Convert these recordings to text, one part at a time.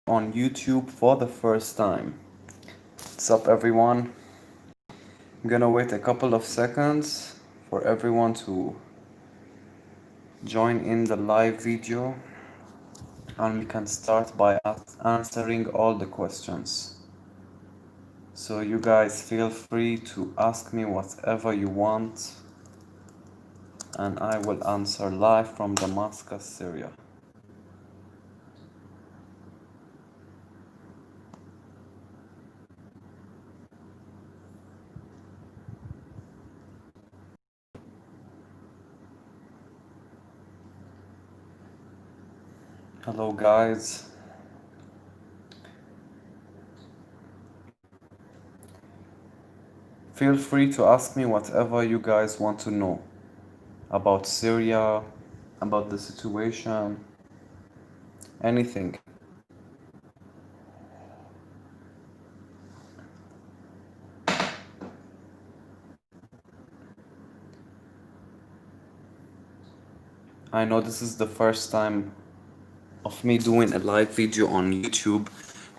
on YouTube for the first time. What's up, everyone? I'm gonna wait a couple of seconds for everyone to join in the live video, and we can start by answering all the questions. So, you guys feel free to ask me whatever you want, and I will answer live from Damascus, Syria. Hello, guys. Feel free to ask me whatever you guys want to know about Syria, about the situation, anything. I know this is the first time of me doing a live video on YouTube.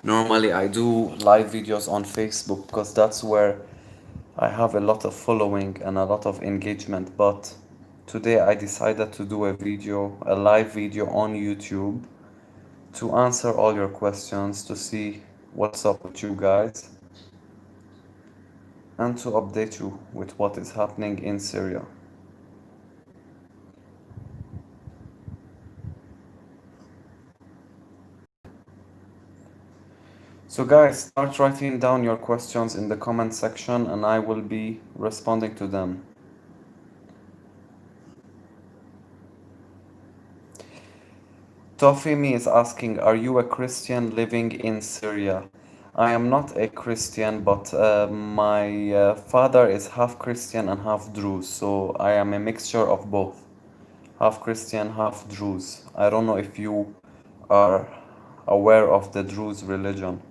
Normally I do live videos on Facebook because that's where I have a lot of following and a lot of engagement, but today I decided to do a live video on YouTube to answer all your questions, to see what's up with you guys, and to update you with what is happening in Syria. So guys, start writing down your questions in the comment section and I will be responding to them. Tofimi is asking, are you a Christian living in Syria? I am not a Christian, but my father is half Christian and half Druze, so I am a mixture of both. Half Christian, half Druze. I don't know if you are aware of the Druze religion.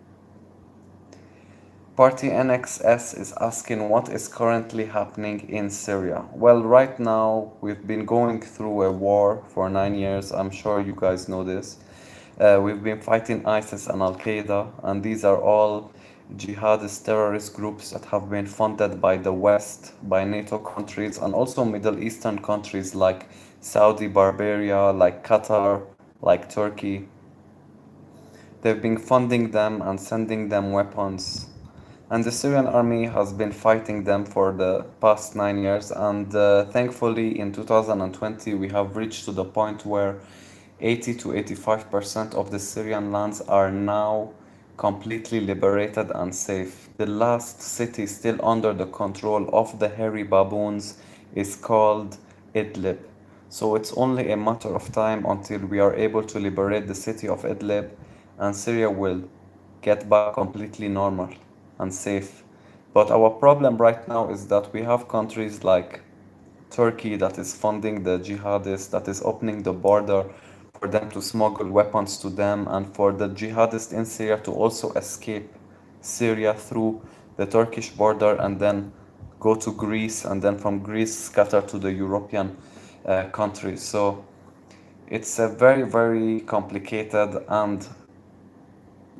Party NXS is asking what is currently happening in Syria. Well, right now we've been going through a war for 9 years. I'm sure you guys know this. We've been fighting ISIS and Al Qaeda, and these are all jihadist terrorist groups that have been funded by the West, by NATO countries, and also Middle Eastern countries like Saudi Arabia, like Qatar, like Turkey. They've been funding them and sending them weapons, and the Syrian army has been fighting them for the past 9 years. And thankfully, in 2020, we have reached to the point where 80 to 85% of the Syrian lands are now completely liberated and safe. The last city still under the control of the hairy baboons is called Idlib. So it's only a matter of time until we are able to liberate the city of Idlib and Syria will get back completely normal and safe. But our problem right now is that we have countries like Turkey that is funding the jihadists, that is opening the border for them to smuggle weapons to them, and for the jihadists in Syria to also escape Syria through the Turkish border and then go to Greece, and then from Greece scatter to the European countries. So it's a very, very complicated and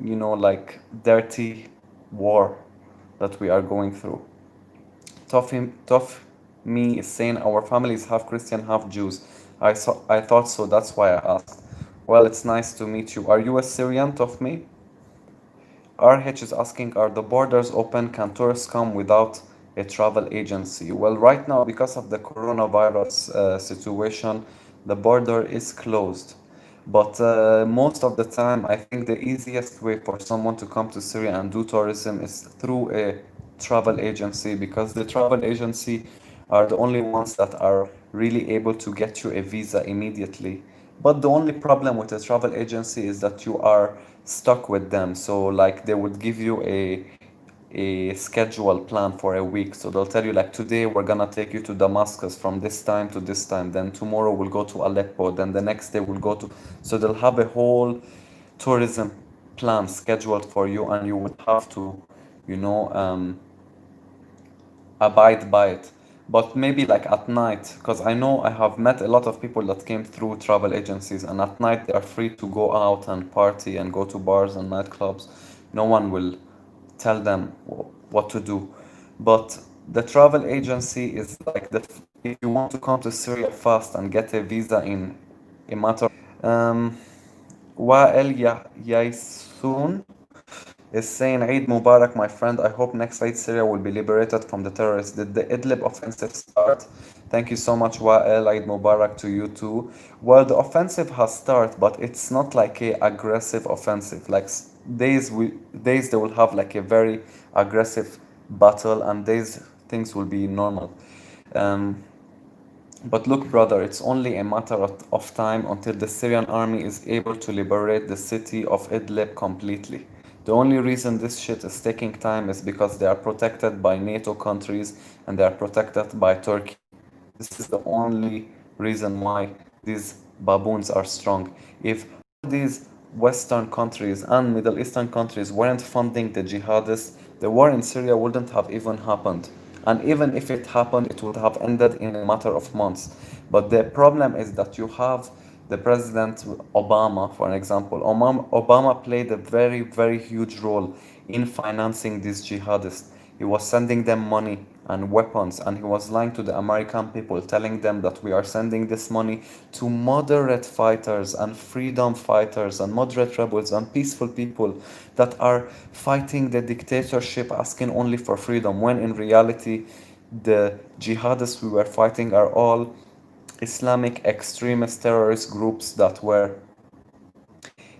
like dirty war that we are going through. Tough Me is saying our family is half Christian, half Jews. I thought so, that's why I asked. Well, it's nice to meet you. Are you a Syrian, Tough Me? RH is asking, are the borders open? Can tourists come without a travel agency? Well, right now, because of the coronavirus situation, the border is closed. But most of the time, I think the easiest way for someone to come to Syria and do tourism is through a travel agency, because the travel agency are the only ones that are really able to get you a visa immediately. But the only problem with a travel agency is that you are stuck with them. So like they would give you a schedule plan for a week. So they'll tell you like today we're gonna take you to Damascus from this time to this time. Then tomorrow we'll go to Aleppo. Then the next day we'll go to. So they'll have a whole tourism plan scheduled for you, and you would have to, you know, abide by it. but maybe like at night, because I know I have met a lot of people that came through travel agencies, and at night they are free to go out and party and go to bars and nightclubs. No one will tell them what to do. But the travel agency is like if you want to come to Syria fast and get a visa in a matter. Um, Wael Yaisoon is saying, Eid Mubarak, my friend. I hope next Eid Syria will be liberated from the terrorists. Did the Idlib offensive start? Thank you so much, Wael. Eid Mubarak to you too. Well, the offensive has started, but it's not like a aggressive offensive. Like days they will have like a very aggressive battle, and days things will be normal. Um, but look, brother, it's only a matter of time until the Syrian army is able to liberate the city of Idlib completely. The only reason this shit is taking time is because they are protected by NATO countries and they are protected by Turkey. This is the only reason why these baboons are strong. If all these Western countries and Middle Eastern countries weren't funding the jihadists, the war in Syria wouldn't have even happened. And even if it happened, it would have ended in a matter of months. But the problem is that you have the President Obama, for an example. Obama played a very, very huge role in financing these jihadists. He was sending them money and weapons, and he was lying to the American people, telling them that we are sending this money to moderate fighters and freedom fighters and moderate rebels and peaceful people that are fighting the dictatorship, asking only for freedom, when in reality, the jihadists we were fighting are all Islamic extremist terrorist groups that were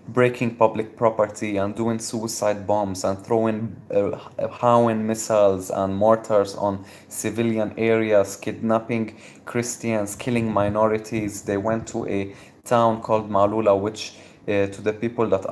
breaking public property and doing suicide bombs and throwing Howen missiles and mortars on civilian areas, kidnapping Christians, killing minorities. They went to a town called Malula, which to the people that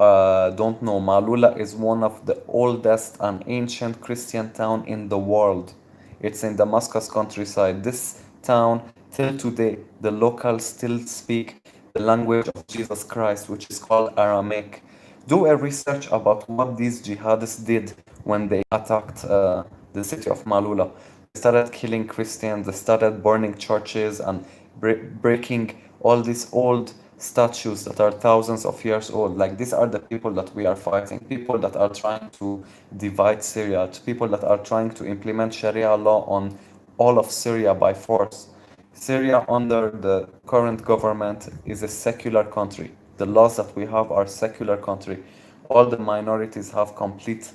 don't know, Malula is one of the oldest and ancient Christian town in the world. It's in Damascus countryside. This town, till today, the locals still speak the language of Jesus Christ, which is called Aramaic. Do a research about what these jihadists did when they attacked the city of Malula. They started killing Christians, they started burning churches and breaking all these old statues that are thousands of years old. Like, these are the people that we are fighting, people that are trying to divide Syria, people that are trying to implement Sharia law on all of Syria by force. Syria, under the current government, is a secular country. The laws that we have are secular country. All the minorities have complete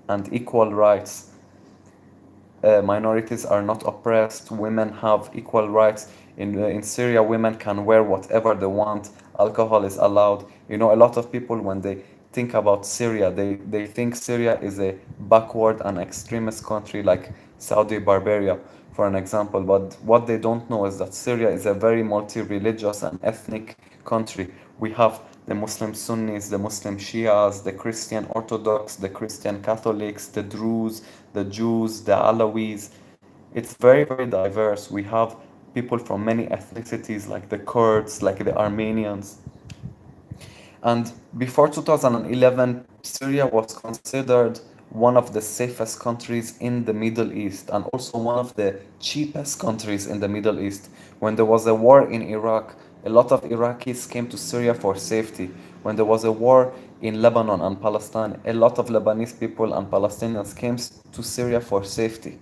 and equal rights. Minorities are not oppressed. Women have equal rights. In Syria, women can wear whatever they want. Alcohol is allowed. You know, a lot of people, when they think about Syria, they think Syria is a backward and extremist country like Saudi Arabia, for an example. But what they don't know is that Syria is a very multi-religious and ethnic country. We have the Muslim Sunnis, the Muslim Shias, the Christian Orthodox, the Christian Catholics, the Druze, the Jews, the Alawis. It's very, very diverse. We have people from many ethnicities, like the Kurds, like the Armenians. And before 2011, Syria was considered one of the safest countries in the Middle East and also one of the cheapest countries in the Middle East. When there was a war in Iraq, a lot of Iraqis came to Syria for safety. When there was a war in Lebanon and Palestine, a lot of Lebanese people and Palestinians came to Syria for safety.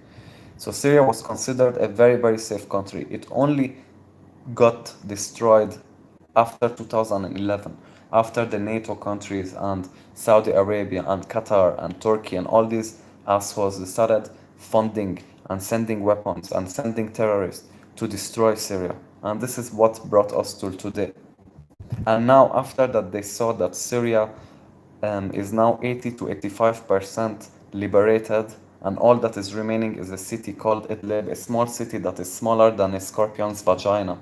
So Syria was considered a very, very safe country. It only got destroyed after 2011, after the NATO countries and Saudi Arabia and Qatar and Turkey and all these assholes started funding and sending weapons and sending terrorists to destroy Syria. And this is what brought us to today. And now, after that, they saw that Syria is now 80 to 85% liberated, and all that is remaining is a city called Idlib, a small city that is smaller than a scorpion's vagina.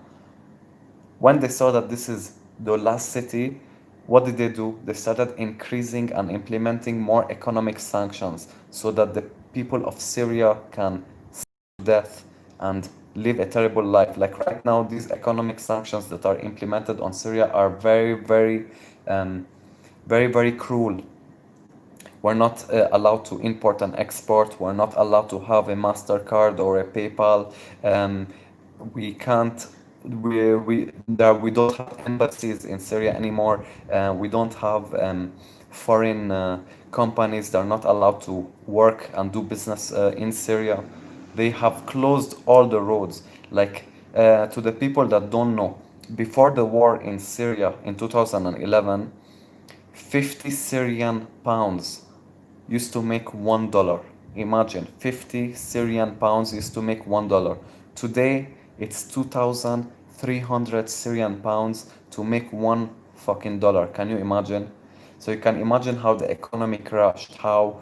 When they saw that this is the last city, what did they do? They started increasing and implementing more economic sanctions so that the people of Syria can starve to death and live a terrible life. Like right now, these economic sanctions that are implemented on Syria are very, very, very, very cruel. We're not allowed to import and export. We're not allowed to have a MasterCard or a PayPal. Um, we can't. We don't have embassies in Syria anymore. We don't have foreign companies. They're not allowed to work and do business in Syria. They have closed all the roads. Like to the people that don't know, before the war in Syria in 2011, 50 Syrian pounds used to make $1. Imagine 50 Syrian pounds used to make $1. Today it's 2,300 Syrian pounds to make one fucking dollar. Can you imagine? So you can imagine how the economy crashed, how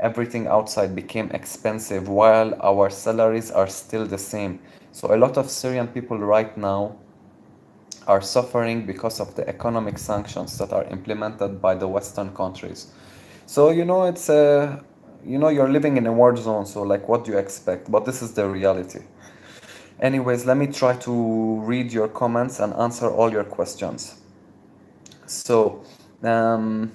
everything outside became expensive while our salaries are still the same. So a lot of Syrian people right now are suffering because of the economic sanctions that are implemented by the Western countries. So it's you're living in a war zone. So like, what do you expect? But this is the reality. Anyways, let me try to read your comments and answer all your questions. So, um,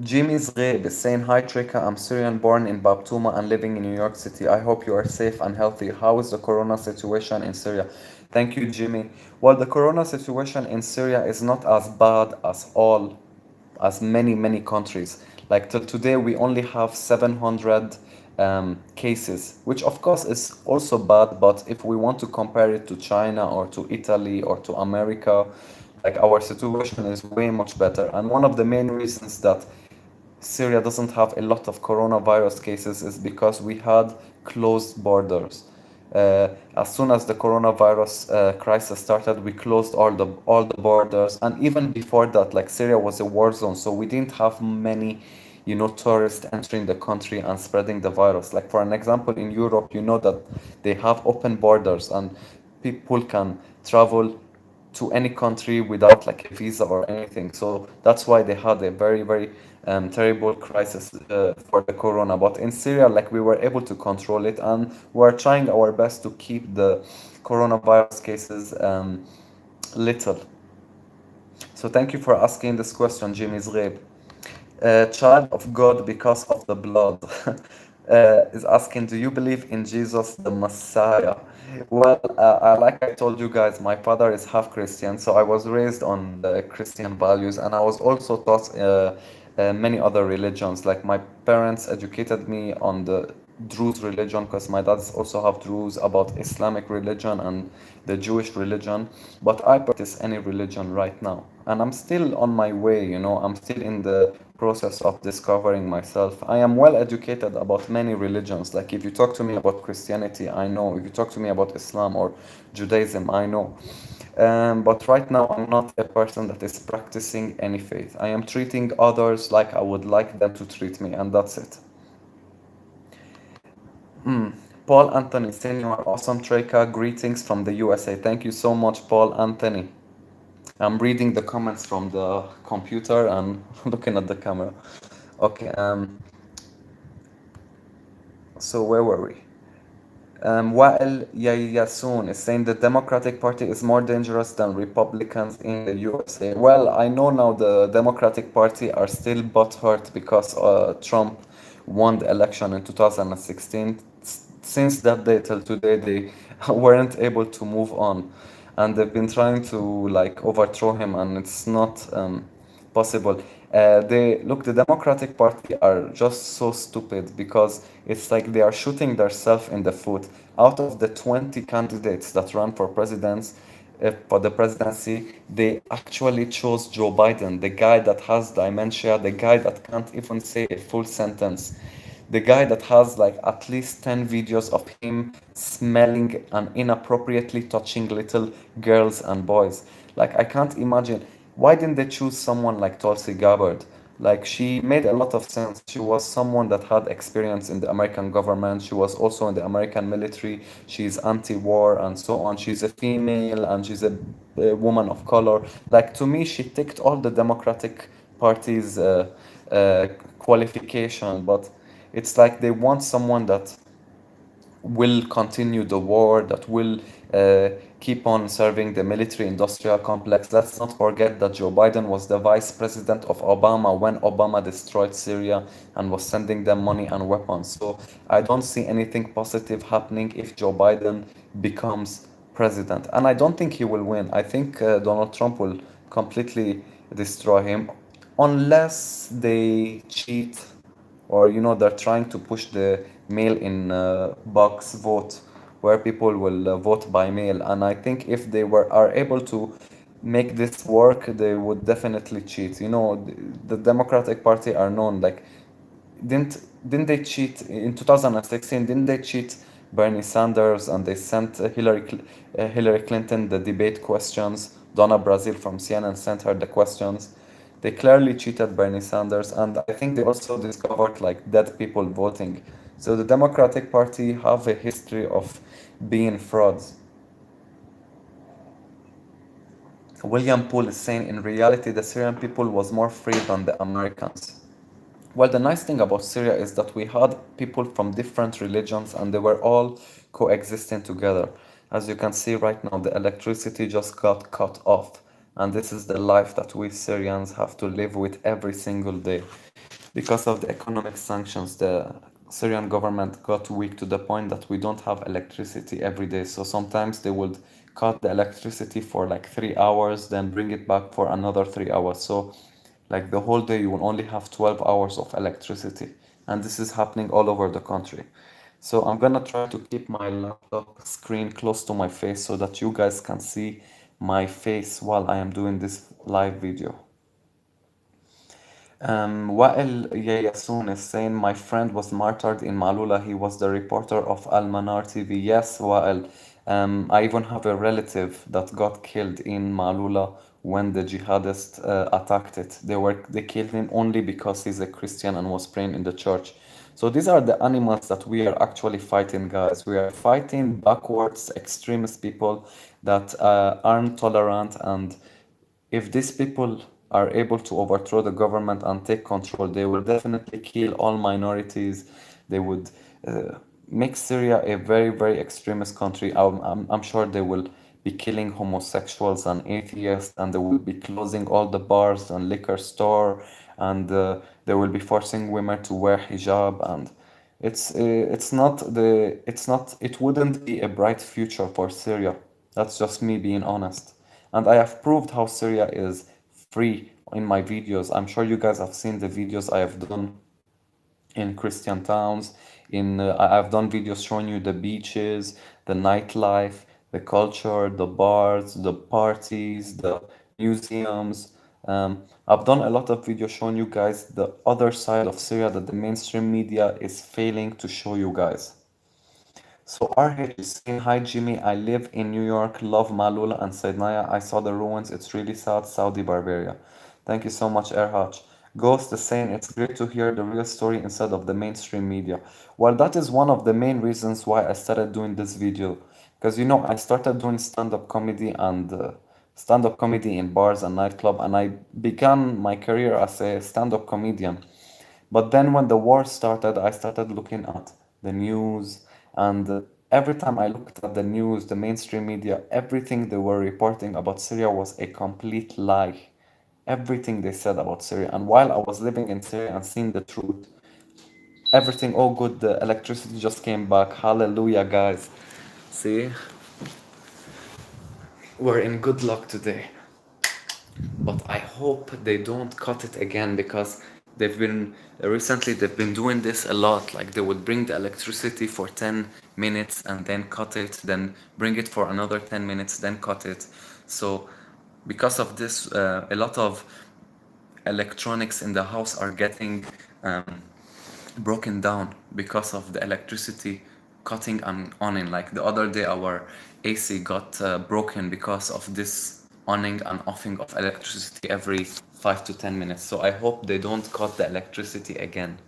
Jimmy's Ghaib is saying, Hi Treka, I'm Syrian born in Babtuma and living in New York City. I hope you are safe and healthy. How is the corona situation in Syria? Thank you, Jimmy. Well, the corona situation in Syria is not as bad as many countries. Like till today, we only have 700 cases, which of course is also bad. But if we want to compare it to China or to Italy or to America, like our situation is way much better. And one of the main reasons that Syria doesn't have a lot of coronavirus cases is because we had closed borders. As soon as the coronavirus crisis started, we closed all the borders, and even before that, like Syria was a war zone, so we didn't have many, tourists entering the country and spreading the virus. Like for an example, in Europe, you know that they have open borders and people can travel to any country without like a visa or anything. So that's why they had a very terrible crisis for the corona. But in Syria, like we were able to control it, and we're trying our best to keep the coronavirus cases little. So thank you for asking this question, Jimmy Zreib. Child of God because of the blood is asking, do you believe in Jesus the Messiah? Well, like I told you guys, my father is half Christian, so I was raised on the Christian values, and I was also taught many other religions. Like my parents educated me on the Druze religion because my dad's also have Druze, about Islamic religion and the Jewish religion. But I practice any religion right now, and I'm still on my way. I'm still in the process of discovering myself. I am well educated about many religions. Like if you talk to me about Christianity, I know. If you talk to me about Islam or Judaism, I know. But right now, I'm not a person that is practicing any faith. I am treating others like I would like them to treat me, and that's it. Paul Anthony saying, you are awesome, Treka. Greetings from the USA. Thank you so much, Paul Anthony. I'm reading the comments from the computer and looking at the camera. Okay, so where were we? Wael Yayasoon is saying the Democratic Party is more dangerous than Republicans in the USA. Well, I know now the Democratic Party are still butthurt because Trump won the election in 2016. Since that day till today, they weren't able to move on, and they've been trying to like overthrow him, and it's not possible. The Democratic Party are just so stupid because it's like they are shooting themselves in the foot. Out of the 20 candidates that run for the presidency, they actually chose Joe Biden, the guy that has dementia, the guy that can't even say a full sentence, the guy that has like at least 10 videos of him smelling and inappropriately touching little girls and boys. Like, I can't imagine. Why didn't they choose someone like Tulsi Gabbard? Like, she made a lot of sense. She was someone that had experience in the American government. She was also in the American military. She's anti-war and so on. She's a female and she's a woman of color. Like, to me, she ticked all the Democratic Party's uh, qualification, but it's like they want someone that will continue the war, that will keep on serving the military industrial complex. Let's not forget that Joe Biden was the vice president of Obama when Obama destroyed Syria and was sending them money and weapons. So I don't see anything positive happening if Joe Biden becomes president. And I don't think he will win. I think Donald Trump will completely destroy him unless they cheat, or they're trying to push the mail in box vote where people will vote by mail. And I think if they are able to make this work, they would definitely cheat. The Democratic Party are known, like, didn't didn't they cheat in 2016? Didn't they cheat Bernie Sanders, and they sent Hillary Clinton the debate questions? Donna Brazil from CNN sent her the questions. They clearly cheated Bernie Sanders, and I think they also discovered like dead people voting. So the Democratic Party have a history of being frauds. William Poole is saying, in reality, the Syrian people was more free than the Americans. Well, the nice thing about Syria is that we had people from different religions and they were all coexisting together. As you can see right now, the electricity just got cut off. And this is the life that we Syrians have to live with every single day. Because of the economic sanctions, the Syrian government got weak to the point that we don't have electricity every day. So sometimes they would cut the electricity for like 3 hours, then bring it back for another 3 hours. So like the whole day you will only have 12 hours of electricity. And this is happening all over the country. So I'm gonna try to keep my laptop screen close to my face so that you guys can see my face while I am doing this live video. Wael Yayasoon is saying, my friend was martyred in Malula. He was the reporter of Al Manar TV. Yes, Wael. I even have a relative that got killed in Malula when the jihadists attacked it. They killed him only because he's a Christian and was praying in the church. So these are the animals that we are actually fighting, guys. We are fighting backwards extremist people that aren't tolerant, and if these people are able to overthrow the government and take control, they will definitely kill all minorities. They would uh, make Syria a very, very extremist country. I'm sure they will be killing homosexuals and atheists, and they will be closing all the bars and liquor store, and they will be forcing women to wear hijab. And it wouldn't be a bright future for Syria. That's just me being honest. And I have proved how Syria is free in my videos. I'm sure you guys have seen the videos I have done in Christian towns. I've done videos showing you the beaches, the nightlife, the culture, the bars, the parties, the museums. I've done a lot of videos showing you guys the other side of Syria that the mainstream media is failing to show you guys. So RH is saying, hi Jimmy, I live in New York, love Malula and Saidnaya. I saw the ruins, it's really sad, Saudi Barbaria. Thank you so much, RH. Ghost is saying, it's great to hear the real story instead of the mainstream media. Well, that is one of the main reasons why I started doing this video. Because I started doing stand-up comedy and stand-up comedy in bars and nightclub, and I began my career as a stand-up comedian. But then when the war started, I started looking at the news, and every time I looked at the news, the mainstream media, everything they were reporting about Syria was a complete lie. Everything they said about Syria. And while I was living in Syria and seeing the truth, everything all good, the electricity just came back. Hallelujah, guys. See? We're in good luck today. But I hope they don't cut it again, because they've been doing this a lot. Like they would bring the electricity for 10 minutes and then cut it, then bring it for another 10 minutes, then cut it. So because of this, a lot of electronics in the house are getting um, broken down because of the electricity cutting and on. Like the other day, our AC got broken because of this onning and offing of electricity every 5 to 10 minutes. So I hope they don't cut the electricity again.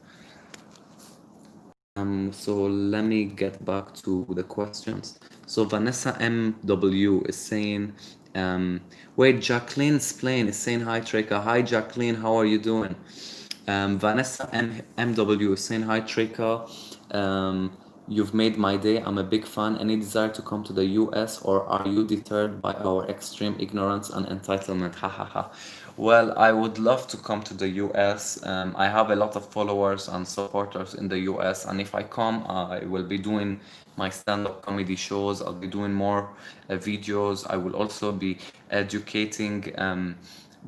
So let me get back to the questions. So Vanessa MW is saying, wait, Jacqueline Splain is saying, hi Treka. Hi Jacqueline, how are you doing? Vanessa MW is saying, hi Treka. You've made my day. I'm a big fan. Any desire to come to the US, or are you deterred by our extreme ignorance and entitlement? Ha ha ha. Well, I would love to come to the US. I have a lot of followers and supporters in the US, and if I come, I will be doing my stand-up comedy shows. I'll be doing more videos. I will also be educating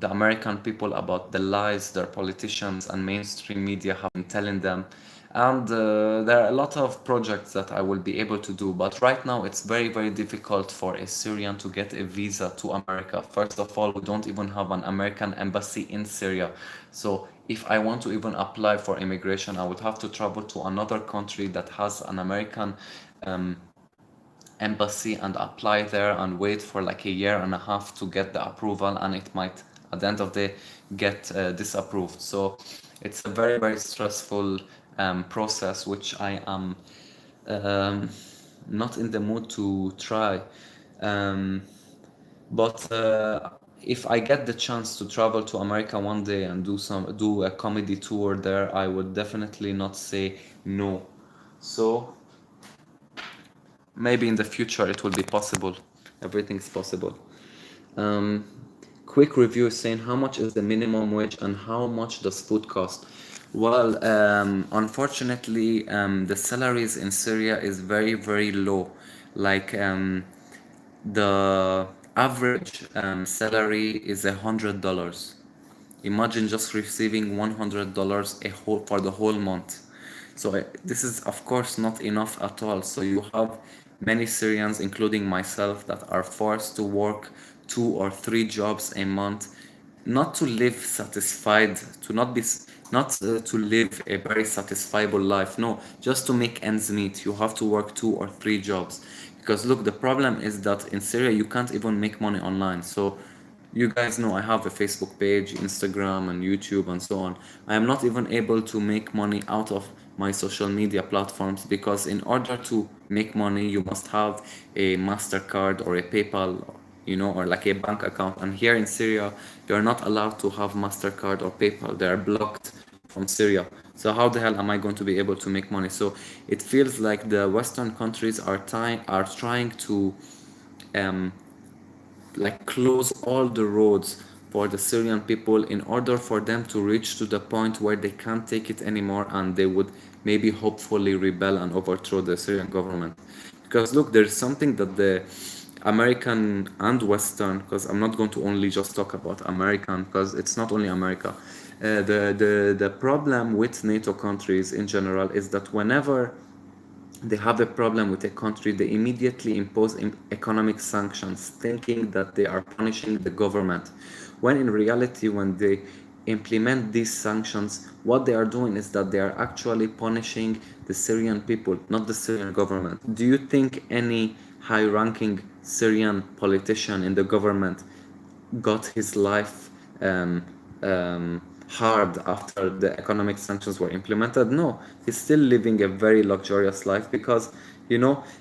the American people about the lies their politicians and mainstream media have been telling them. And there are a lot of projects that I will be able to do, but right now it's very, very difficult for a Syrian to get a visa to America. First of all, we don't even have an American embassy in Syria. So if I want to even apply for immigration, I would have to travel to another country that has an American um, embassy and apply there and wait for like a year and a half to get the approval, and it might at the end of the day get disapproved. So it's a very, very stressful process, which I am um, not in the mood to try. um, but if I get the chance to travel to America one day and do a comedy tour there, I would definitely not say no. So maybe in the future it will be possible. Everything's possible. Um, Quick review saying, how much is the minimum wage and how much does food cost? Well, unfortunately, the salaries in Syria is very, very low. Like the average salary is $100. Imagine just receiving $100 for the whole month. So this is of course not enough at all. So you have many Syrians, including myself, that are forced to work 2 or 3 jobs a month, not to live satisfied, to not be, not to live a very satisfiable life. No, just to make ends meet. You have to work 2 or 3 jobs. Because look, the problem is that in Syria you can't even make money online. So you guys know I have a Facebook page, Instagram, and YouTube, and so on. I am not even able to make money out of my social media platforms because, in order to make money, you must have a MasterCard or a PayPal, or like a bank account. And here in Syria, you're not allowed to have MasterCard or PayPal, they are blocked from Syria. So, how the hell am I going to be able to make money? So, it feels like the Western countries are trying to um, like close all the roads for the Syrian people in order for them to reach to the point where they can't take it anymore, and they would maybe hopefully rebel and overthrow the Syrian government. Because look, there's something that the American and Western, because I'm not going to only just talk about American, because it's not only America. The problem with NATO countries in general is that whenever they have a problem with a country, they immediately impose economic sanctions, thinking that they are punishing the government. When in reality, when they implement these sanctions, what they are doing is that they are actually punishing the Syrian people, not the Syrian government. Do you think any high ranking Syrian politician in the government got his life hard after the economic sanctions were implemented? No, he's still living a very luxurious life because,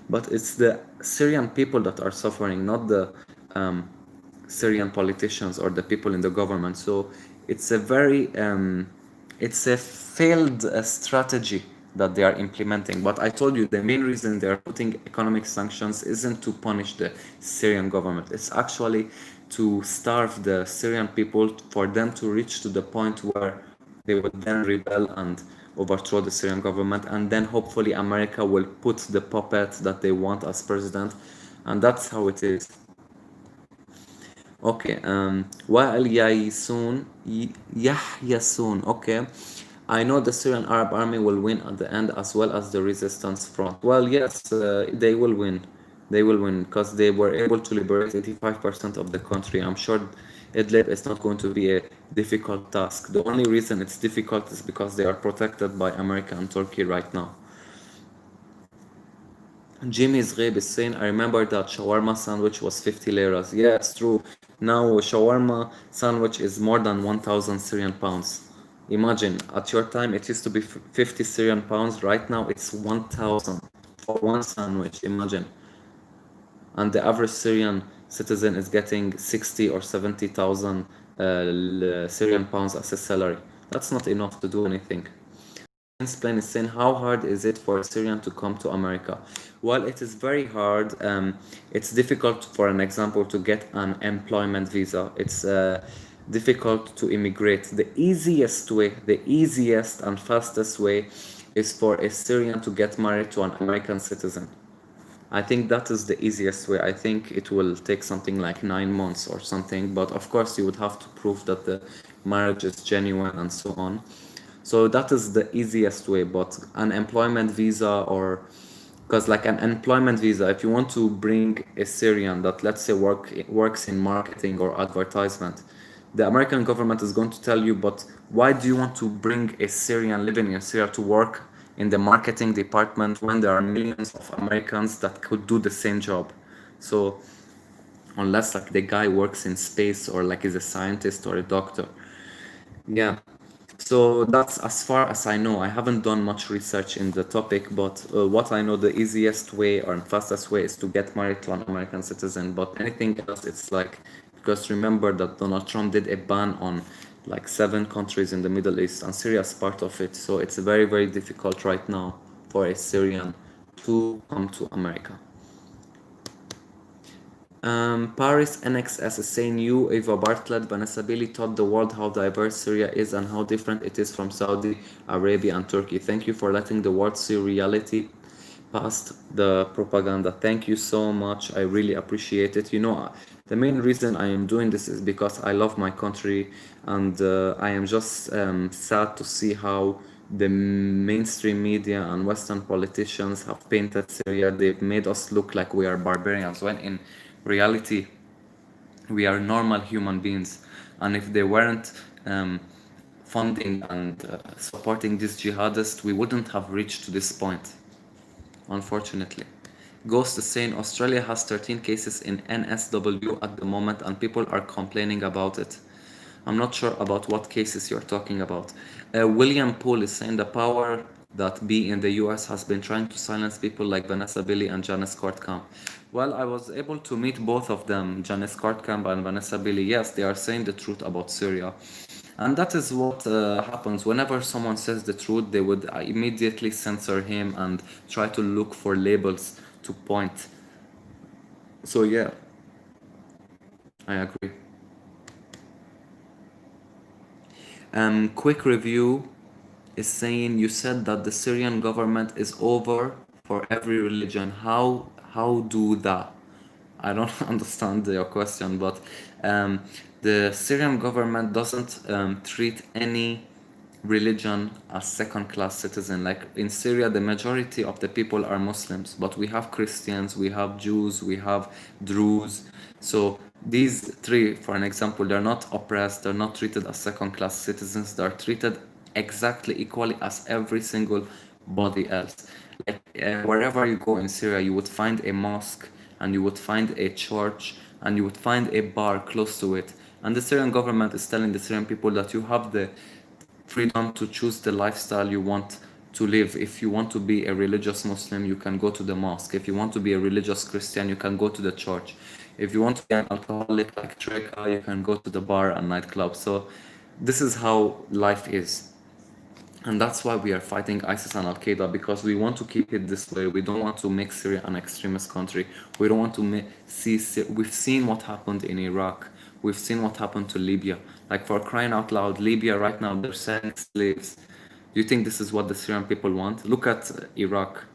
but it's the Syrian people that are suffering, not the um, Syrian politicians or the people in the government. So it's a very it's a failed strategy that they are implementing. But I told you the main reason they are putting economic sanctions isn't to punish the Syrian government. It's actually to starve the Syrian people for them to reach to the point where they would then rebel and overthrow the Syrian government, and then hopefully America will put the puppet that they want as president, and that's how it is. Okay, Wa'al Yasun, Yahyasun, okay. I know the Syrian Arab army will win at the end as well as the resistance front. Well, yes, they will win. They will win because they were able to liberate 85% of the country. I'm sure Idlib is not going to be a difficult task. The only reason it's difficult is because they are protected by America and Turkey right now. Jimmy's Ghaib is saying, I remember that shawarma sandwich was 50 liras. Yeah, it's true. Now, shawarma sandwich is more than 1,000 Syrian pounds. Imagine, at your time it used to be 50 Syrian pounds. Right now it's 1,000 for one sandwich. Imagine. And the average Syrian citizen is getting 60 or 70,000 Syrian pounds as a salary. That's not enough to do anything. Explain is saying, how hard is it for a Syrian to come to America? Well, it is very hard. It's difficult, for an example, to get an employment visa. It's difficult to immigrate. The easiest way, the easiest and fastest way is for a Syrian to get married to an American citizen. I think that is the easiest way. I think it will take something like 9 months or something, but of course you would have to prove that the marriage is genuine and so on. So that is the easiest way, but an employment visa, or because like an employment visa, if you want to bring a Syrian that, let's say, works in marketing or advertisement, the American government is going to tell you, but why do you want to bring a Syrian living in Syria to work in the marketing department when there are millions of Americans that could do the same job? So unless like the guy works in space or like is a scientist or a doctor. Yeah. So that's as far as I know. I haven't done much research in the topic, but what I know, the easiest way or fastest way is to get married to an American citizen. But anything else, it's like, because remember that Donald Trump did a ban on like 7 countries in the Middle East, and Syria is part of it. So it's very, very difficult right now for a Syrian to come to America. Paris NXS is saying, you, Eva Bartlett, Vanessa Billy taught the world how diverse Syria is and how different it is from Saudi Arabia and Turkey. Thank you for letting the world see reality past the propaganda. Thank you so much. I really appreciate it. You know, the main reason I am doing this is because I love my country, and I am just sad to see how the mainstream media and Western politicians have painted Syria. They've made us look like we are barbarians, when in reality we are normal human beings. And if they weren't funding and supporting these jihadists, we wouldn't have reached to this point, unfortunately. Ghost is saying, Australia has 13 cases in NSW at the moment and people are complaining about it. I'm not sure about what cases you're talking about. William Poole is saying, the power that be in the US has been trying to silence people like Vanessa Billy and Janice Kortkamp. Well, I was able to meet both of them, Janice Kortkamp and Vanessa Billy. Yes, they are saying the truth about Syria. And that is what happens. Whenever someone says the truth, they would immediately censor him and try to look for labels to point. So, yeah, I agree. Quick review is saying, you said that the Syrian government is over for every religion. How do that? I don't understand your question, but the Syrian government doesn't treat any religion as second-class citizen. Like in Syria, the majority of the people are Muslims, but we have Christians, we have Jews, we have Druze. So these three, for an example, they're not oppressed, they're not treated as second-class citizens, they're treated exactly equally as every single body else. Like wherever you go in Syria, you would find a mosque, and you would find a church, and you would find a bar close to it. And the Syrian government is telling the Syrian people that you have the freedom to choose the lifestyle you want to live. If you want to be a religious Muslim, you can go to the mosque. If you want to be a religious Christian, you can go to the church. If you want to be an alcoholic like Treka, you can go to the bar and nightclub. So this is how life is. And that's why we are fighting ISIS and Al-Qaeda, because we want to keep it this way. We don't want to make Syria an extremist country. We don't want to see... We've seen what happened in Iraq. We've seen what happened to Libya. Like, for crying out loud, Libya right now, they're selling slaves. Do you think this is what the Syrian people want? Look at Iraq.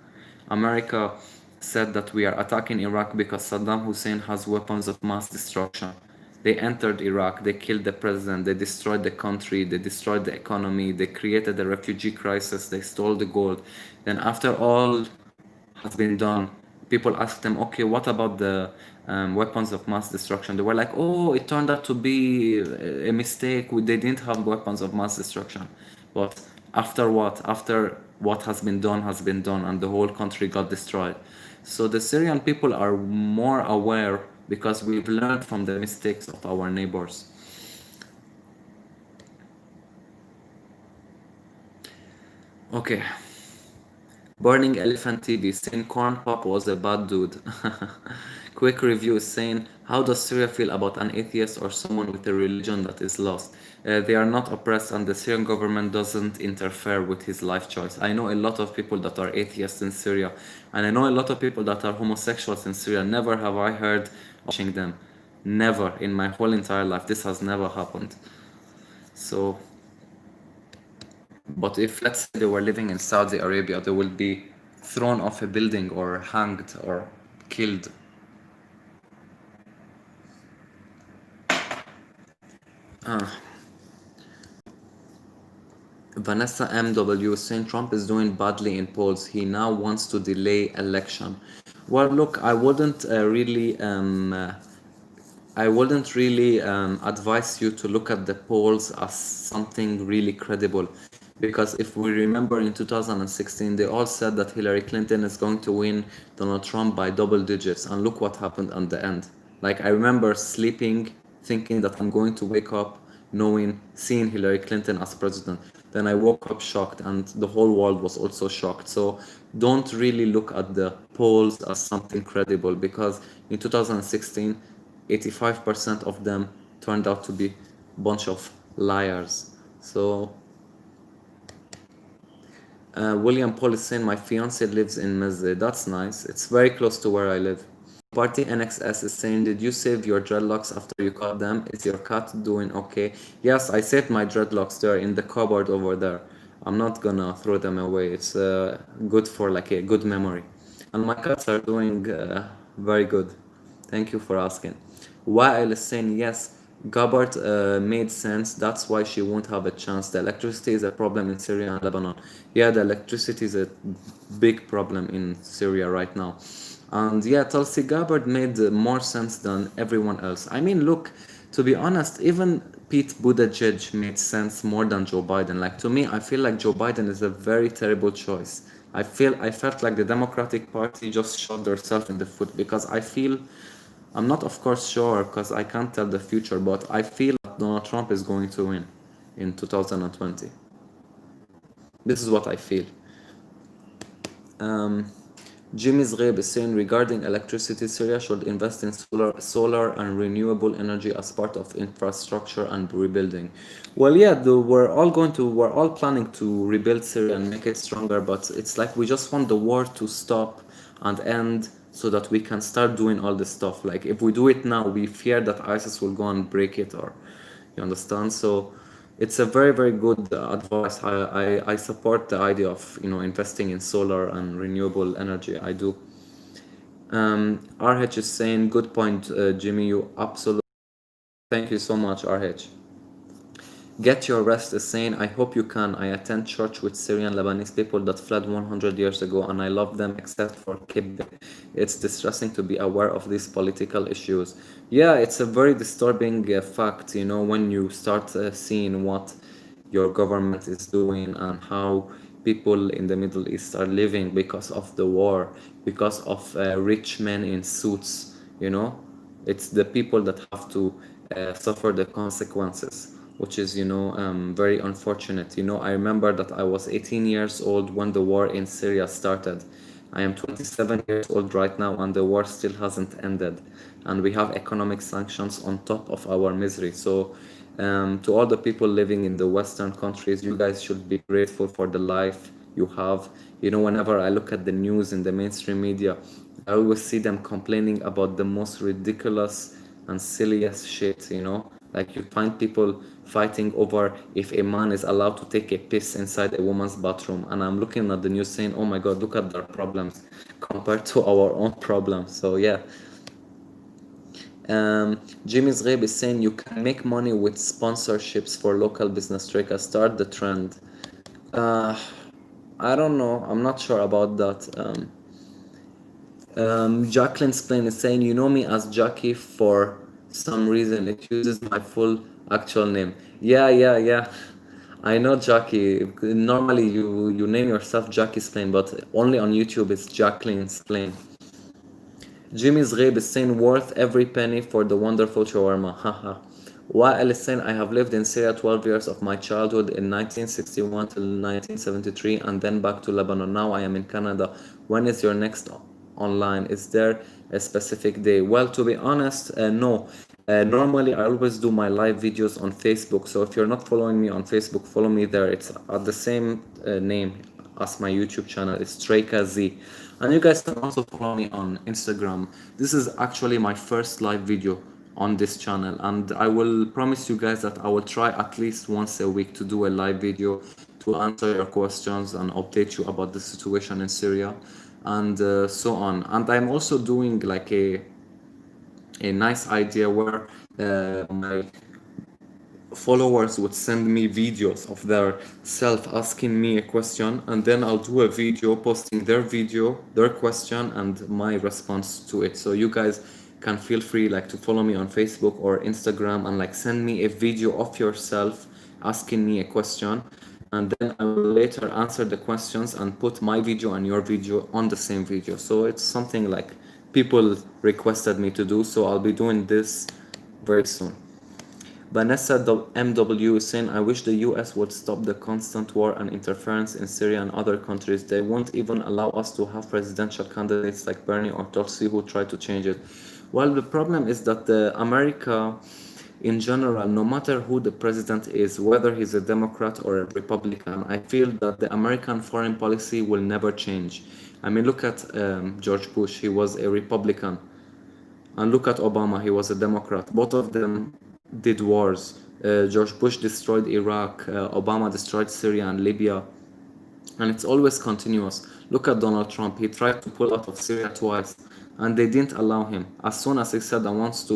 America said that we are attacking Iraq because Saddam Hussein has weapons of mass destruction. They entered Iraq, they killed the president, they destroyed the country, they destroyed the economy, they created a refugee crisis, they stole the gold. Then after all has been done, people asked them, okay, what about the weapons of mass destruction? They were like, oh, it turned out to be a mistake. They didn't have weapons of mass destruction. But after what? After what has been done, and the whole country got destroyed. So the Syrian people are more aware because we've learned from the mistakes of our neighbors. Okay. Burning Elephant TV saying Corn Pop was a bad dude. Quick review is saying How does Syria feel about an atheist or someone with a religion that is lost? They are not oppressed, and the Syrian government doesn't interfere with his life choice. I know a lot of people that are atheists in Syria, and I know a lot of people that are homosexuals in Syria. Never have I heard of watching them. Never in my whole entire life. This has never happened. So, but if let's say they were living in Saudi Arabia, they will be thrown off a building or hanged or killed. Ah, Vanessa MW is saying Trump is doing badly in polls. He now wants to delay election. Well, look, I wouldn't really advise you to look at the polls as something really credible, because if we remember in 2016, they all said that Hillary Clinton is going to win Donald Trump by double digits, and look what happened at the end. Like, I remember sleeping, thinking that I'm going to wake up seeing Hillary Clinton as president. Then I woke up shocked, and the whole world was also shocked. So don't really look at the polls as something credible, because in 2016, 85% of them turned out to be a bunch of liars. So William Paul is saying my fiance lives in Mezze. That's nice. It's very close to where I live. Party NXS is saying, did you save your dreadlocks after you cut them? Is your cat doing okay? Yes, I saved my dreadlocks. They're in the cupboard over there. I'm not gonna throw them away. It's good for like a good memory. And my cats are doing very good. Thank you for asking. Wael is saying, yes, Gabbard made sense. That's why she won't have a chance. The electricity is a problem in Syria and Lebanon. Yeah, the electricity is a big problem in Syria right now. And yeah, Tulsi Gabbard made more sense than everyone else. I mean, look, to be honest, even Pete Buttigieg made sense more than Joe Biden. Like, to me, I feel like Joe Biden is a very terrible choice. I felt like the Democratic Party just shot themselves in the foot, because I'm not, of course, sure because I can't tell the future, but I feel that Donald Trump is going to win in 2020. This is what I feel. Um, Jimmy Zghaib is saying regarding electricity, Syria should invest in solar and renewable energy as part of infrastructure and rebuilding. Well, yeah, we're all planning to rebuild Syria and make it stronger, but it's like we just want the war to stop and end so that we can start doing all this stuff. Like, if we do it now, we fear that ISIS will go and break it, or you understand? So it's a very, very good advice. I support the idea of investing in solar and renewable energy. I do. RH is saying, good point, Jimmy. You absolutely. Thank you so much, RH. Get your rest is saying, I hope you can. I attend church with Syrian Lebanese people that fled 100 years ago, and I love them except for kibbeh. It's distressing to be aware of these political issues. Yeah, it's a very disturbing fact, when you start seeing what your government is doing and how people in the Middle East are living because of the war, because of rich men in suits. It's the people that have to suffer the consequences, which is very unfortunate. I remember that I was 18 years old when the war in Syria started. I am 27 years old right now, and the war still hasn't ended, and we have economic sanctions on top of our misery. So to all the people living in the Western countries, you guys should be grateful for the life you have. Whenever I look at the news in the mainstream media, I always see them complaining about the most ridiculous and silliest shit. Like, you find people fighting over if a man is allowed to take a piss inside a woman's bathroom. And I'm looking at the news saying, oh my God, look at their problems compared to our own problems. So yeah. Jimmy Zghaib is saying you can make money with sponsorships for local business. Treka, start the trend. Uh, I don't know. I'm not sure about that. Jacqueline Splain is saying, you know me as Jackie for some reason. It uses my full actual name. Yeah, yeah, yeah. I know Jackie. Normally you name yourself Jackie Splain, but only on YouTube it's Jacqueline Splain. Jimmy's Ghaib is saying worth every penny for the wonderful shawarma. Haha. Wael is saying I have lived in Syria 12 years of my childhood in 1961 till 1973 and then back to Lebanon. Now I am in Canada. When is your next online? Is there a specific day? Well, to be honest, no. Normally, I always do my live videos on Facebook. So if you're not following me on Facebook, follow me there. It's at the same name as my YouTube channel. It's Treka Z. And you guys can also follow me on Instagram. This is actually my first live video on this channel, and I will promise you guys that I will try at least once a week to do a live video to answer your questions and update you about the situation in Syria and so on. And I'm also doing like a nice idea where my followers would send me videos of their self asking me a question, and then I'll do a video posting their video, their question, and my response to it. So you guys can feel free like to follow me on Facebook or Instagram and like send me a video of yourself asking me a question, and then I will later answer the questions and put my video and your video on the same video. So it's something like people requested me to do, so I'll be doing this very soon. Vanessa MW is saying, I wish the US would stop the constant war and interference in Syria and other countries. They won't even allow us to have presidential candidates like Bernie or Tulsi who try to change it. Well, the problem is that America, in general, no matter who the president is, whether he's a Democrat or a Republican, I feel that the American foreign policy will never change. I mean, look at George Bush, he was a Republican. And look at Obama, he was a Democrat. Both of them did wars. George Bush destroyed Iraq, Obama destroyed Syria and Libya, and it's always continuous. Look at Donald Trump, he tried to pull out of Syria twice, and they didn't allow him. As soon as he said, I want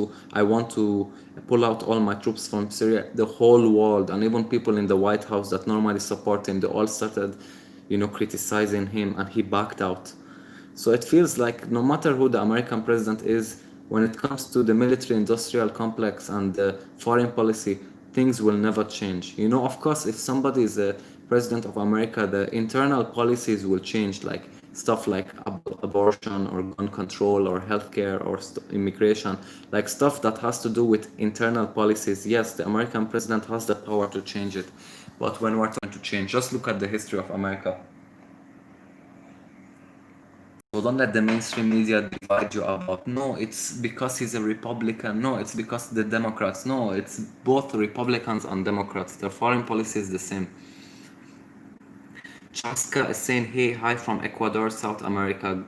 to pull out all my troops from Syria, the whole world, and even people in the White House that normally support him, they all started, criticizing him, and he backed out. So it feels like no matter who the American president is, when it comes to the military-industrial complex and the foreign policy, things will never change. Of course, if somebody is a president of America, the internal policies will change, like stuff like abortion or gun control or healthcare or immigration, like stuff that has to do with internal policies. Yes, the American president has the power to change it. But when we're trying to change, just look at the history of America. So don't let the mainstream media divide you about, no, it's because he's a Republican, no, it's because the Democrats, no, it's both Republicans and Democrats. Their foreign policy is the same. Chaska is saying, hey, hi from Ecuador, South America.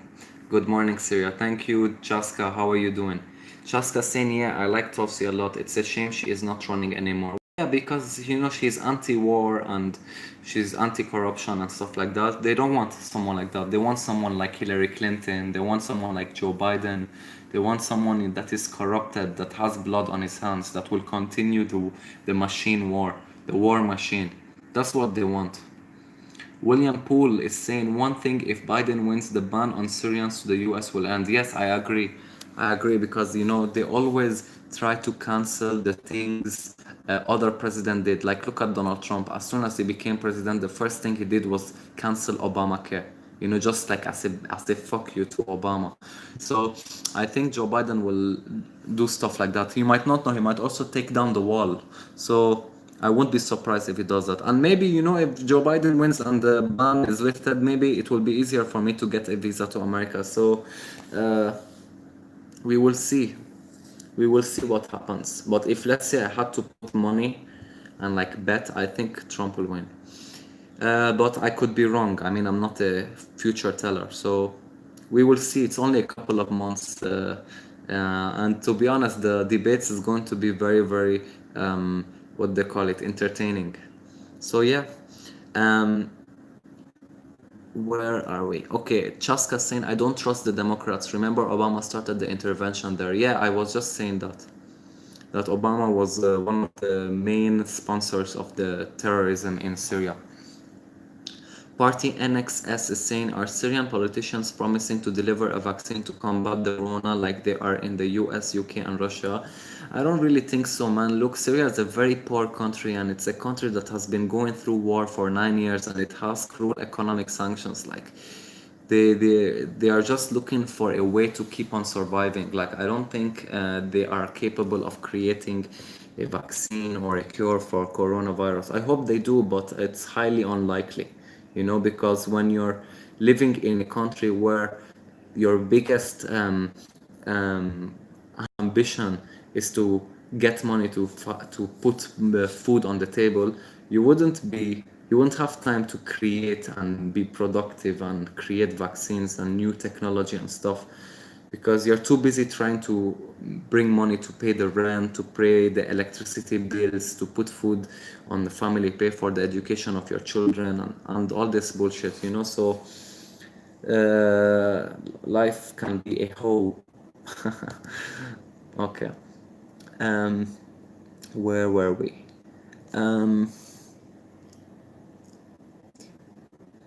Good morning, Syria. Thank you, Chaska. How are you doing? Chaska saying, yeah, I like Tulsi a lot. It's a shame she is not running anymore. Yeah, because, she's anti-war and she's anti-corruption and stuff like that. They don't want someone like that. They want someone like Hillary Clinton. They want someone like Joe Biden. They want someone that is corrupted, that has blood on his hands, that will continue the machine war, the war machine. That's what they want. William Poole is saying, one thing, if Biden wins, the ban on Syrians to the US will end. Yes, I agree. I agree because, they always try to cancel the things other president did. Like, look at Donald Trump. As soon as he became president, the first thing he did was cancel Obamacare. Just like as a fuck you to Obama. So I think Joe Biden will do stuff like that. He might not know. He might also take down the wall. So I won't be surprised if he does that. And maybe, if Joe Biden wins and the ban is lifted, maybe it will be easier for me to get a visa to America. So we will see. We will see what happens. But if, let's say, I had to put money and like bet, I think Trump will win. But I could be wrong. I mean, I'm not a future teller. So we will see. It's only a couple of months. And to be honest, the debates is going to be very, very, what they call it, entertaining. So yeah. Where are we? Okay, Chaska saying, I don't trust the Democrats. Remember, Obama started the intervention there. Yeah, I was just saying that Obama was one of the main sponsors of the terrorism in Syria. Party NXS is saying, are Syrian politicians promising to deliver a vaccine to combat the corona like they are in the US, UK, and Russia? I don't really think so, man. Look, Syria is a very poor country, and it's a country that has been going through war for 9 years, and it has cruel economic sanctions. Like, they are just looking for a way to keep on surviving. Like, I don't think they are capable of creating a vaccine or a cure for coronavirus. I hope they do, but it's highly unlikely. Because when you're living in a country where your biggest um, ambition is to get money to put the food on the table, you wouldn't be you wouldn't have time to create and be productive and create vaccines and new technology and stuff, because you're too busy trying to bring money to pay the rent, to pay the electricity bills, to put food on the family, pay for the education of your children, and all this bullshit, you know. So uh, life can be a whole. Okay. Um, where were we? Um,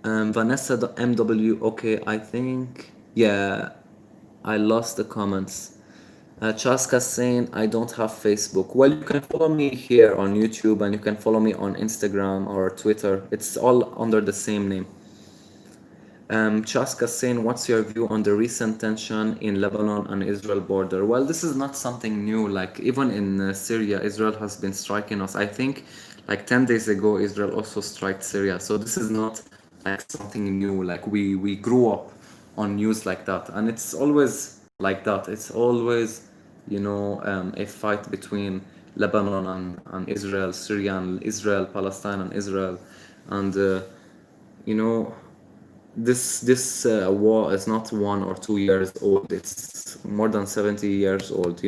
Vanessa MW. Okay, I think, yeah, I lost the comments. Chaska saying I don't have Facebook. Well, you can follow me here on YouTube and you can follow me on Instagram or Twitter. It's all under the same name. Chaska saying, what's your view on the recent tension in Lebanon and Israel border? Well, this is not something new. Like, even in Syria, Israel has been striking us. I think like 10 days ago, Israel also struck Syria. So this is not like something new. Like, we grew up on news like that. And it's always like that. It's always, a fight between Lebanon and Israel, Syria and Israel, Palestine and Israel. And, you know, this war is not 1 or 2 years old. It's more than 70 years old.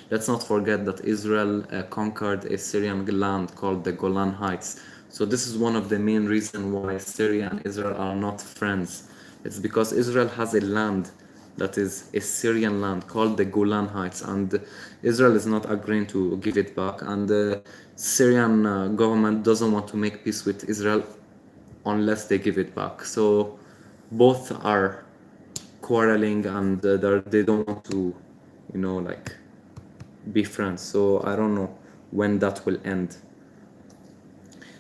Let's not forget that Israel conquered a Syrian land called the Golan Heights. So this is one of the main reasons why Syria and Israel are not friends. It's because Israel has a land that is a Syrian land called the Golan Heights, and Israel is not agreeing to give it back, and the Syrian government doesn't want to make peace with Israel unless they give it back. So both are quarreling, and they don't want to, like, be friends. So I don't know when that will end.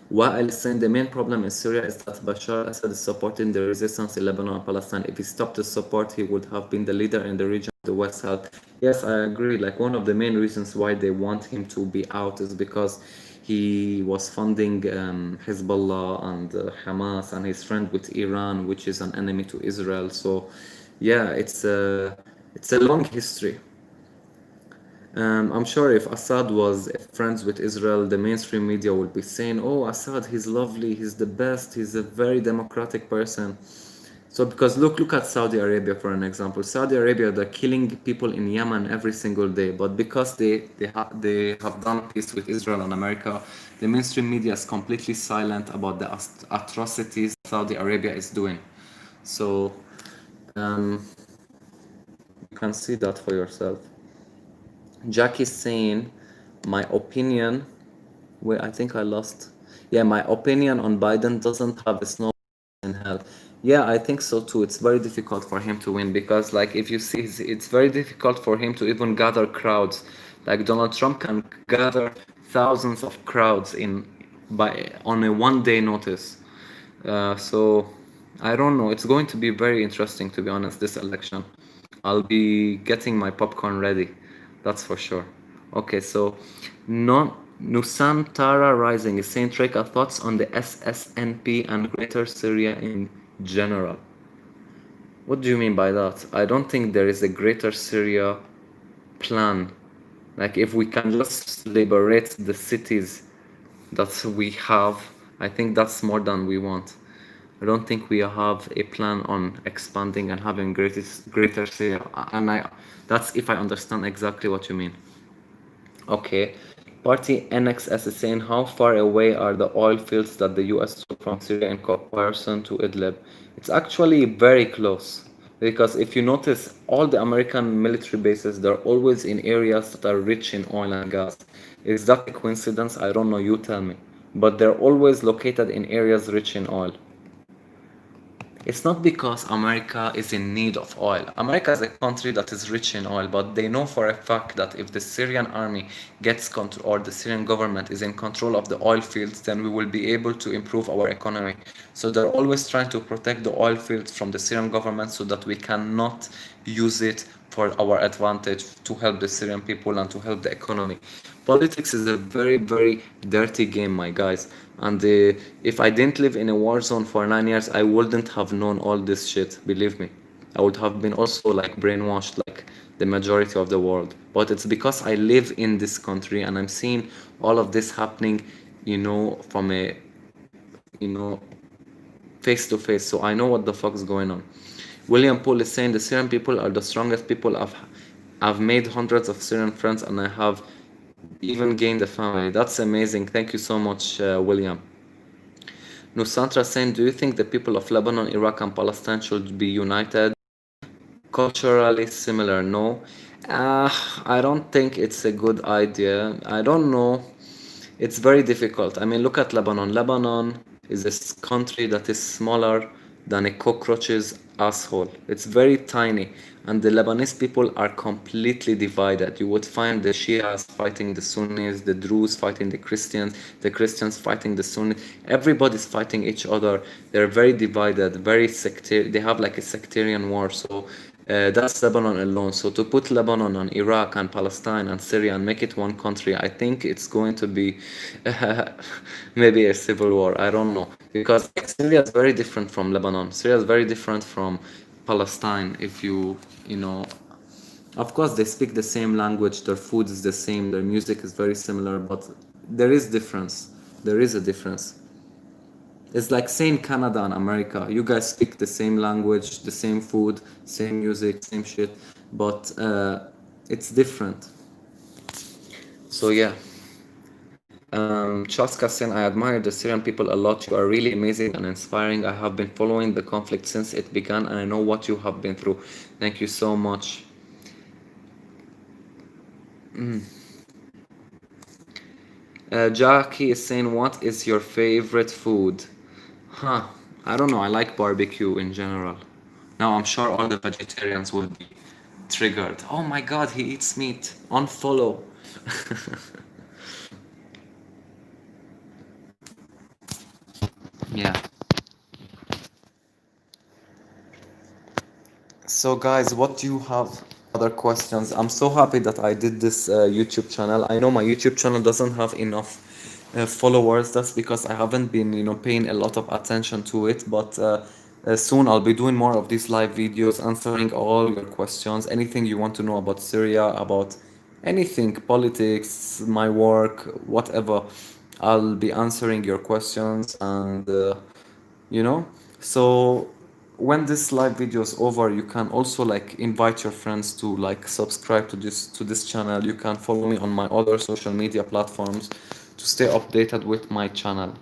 While saying the main problem in Syria is that Bashar al-Assad is supporting the resistance in Lebanon and Palestine. If he stopped the support, he would have been the leader in the region of the West help. Yes, I agree. Like, one of the main reasons why they want him to be out is because he was funding Hezbollah and Hamas, and he's friend with Iran, which is an enemy to Israel. So, yeah, it's a long history. I'm sure if Assad was friends with Israel, the mainstream media would be saying, "Oh, Assad, he's lovely, he's the best, he's a very democratic person." So, because look at Saudi Arabia for an example. Saudi Arabia, they're killing people in Yemen every single day, but because they have done peace with Israel and America, the mainstream media is completely silent about the atrocities Saudi Arabia is doing. So, um, you can see that for yourself. Jack is saying, my opinion. Wait, I think I lost. Yeah, my opinion on Biden doesn't have a snow in hell. Yeah, I think so too. It's very difficult for him to win because, like, if you see, it's very difficult for him to even gather crowds. Like, Donald Trump can gather thousands of crowds on a 1 day notice. So I don't know. It's going to be very interesting, to be honest, this election. I'll be getting my popcorn ready. That's for sure. Okay, so Nusantara Rising is saying, Treka, thoughts on the SSNP and Greater Syria in general. What do you mean by that? I don't think there is a Greater Syria plan. Like, if we can just liberate the cities that we have, I think that's more than we want. I don't think we have a plan on expanding and having greater Syria. That's if I understand exactly what you mean. Okay. Party NXS is saying, how far away are the oil fields that the US took from Syria in comparison to Idlib? It's actually very close. Because if you notice, all the American military bases, they're always in areas that are rich in oil and gas. Is that a coincidence? I don't know, you tell me. But they're always located in areas rich in oil. It's not because America is in need of oil. America is a country that is rich in oil, but they know for a fact that if the Syrian army gets control, or the Syrian government is in control of the oil fields, then we will be able to improve our economy. So they're always trying to protect the oil fields from the Syrian government so that we cannot use it for our advantage to help the Syrian people and to help the economy. Politics is a very, very dirty game, my guys. And if I didn't live in a war zone for 9 years, I wouldn't have known all this shit, believe me. I would have been also like brainwashed, like the majority of the world. But it's because I live in this country and I'm seeing all of this happening, from a, you know, face to face. So I know what the fuck is going on. William Poole is saying the Syrian people are the strongest people. I've made hundreds of Syrian friends and I have even gained a family. That's amazing. Thank you so much, William. Nusanta saying, do you think the people of Lebanon, Iraq, and Palestine should be united? Culturally similar, no. I don't think it's a good idea. I don't know. It's very difficult. I mean, look at Lebanon. Lebanon is a country that is smaller than a cockroach's asshole. It's very tiny, and the Lebanese people are completely divided. You would find the Shias fighting the Sunnis, the Druze fighting the Christians fighting the Sunnis. Everybody's fighting each other. They're very divided, very sectarian. They have like a sectarian war. So that's Lebanon alone. So to put Lebanon on Iraq and Palestine and Syria and make it one country, I think it's going to be maybe a civil war. I don't know, because like, Syria is very different from Lebanon. Syria is very different from Palestine. If you know, of course they speak the same language, their food is the same, their music is very similar, but there is difference. There is a difference. It's like saying Canada and America. You guys speak the same language, the same food, same music, same shit, but it's different. So yeah. Chaska saying, I admire the Syrian people a lot. You are really amazing and inspiring. I have been following the conflict since it began and I know what you have been through. Thank you so much. Jackie is saying, what is your favorite food? Huh, I don't know. I like barbecue in general. Now I'm sure all the vegetarians will be triggered. Oh my god, he eats meat. Unfollow. Yeah. So guys, what do you have other questions? I'm so happy that I did this YouTube channel. I know my YouTube channel doesn't have enough followers. That's because I haven't been, paying a lot of attention to it. But soon I'll be doing more of these live videos, answering all your questions. Anything you want to know about Syria, about anything, politics, my work, whatever. I'll be answering your questions and you know so when this live video is over, you can also like invite your friends to like subscribe to this channel. You can follow me on my other social media platforms to stay updated with my channel.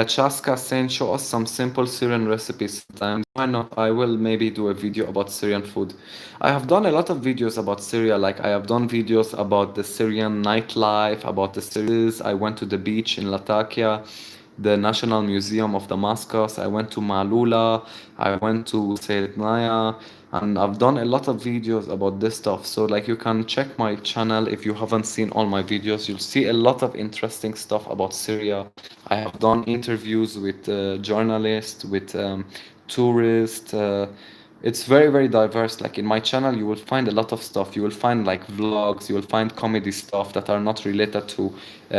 Chaska saying, show us some simple Syrian recipes sometimes. Why not? I will maybe do a video about Syrian food. I have done a lot of videos about Syria. Like I have done videos about the Syrian nightlife, about the Syrians. I went to the beach in Latakia, the National Museum of Damascus. I went to Malula. I went to Sayyid Naya. And I've done a lot of videos about this stuff. So like you can check my channel if you haven't seen all my videos. You'll see a lot of interesting stuff about Syria. I have done interviews with journalists, with tourists. It's very, very diverse. Like in my channel, you will find a lot of stuff. You will find like vlogs, you will find comedy stuff that are not related to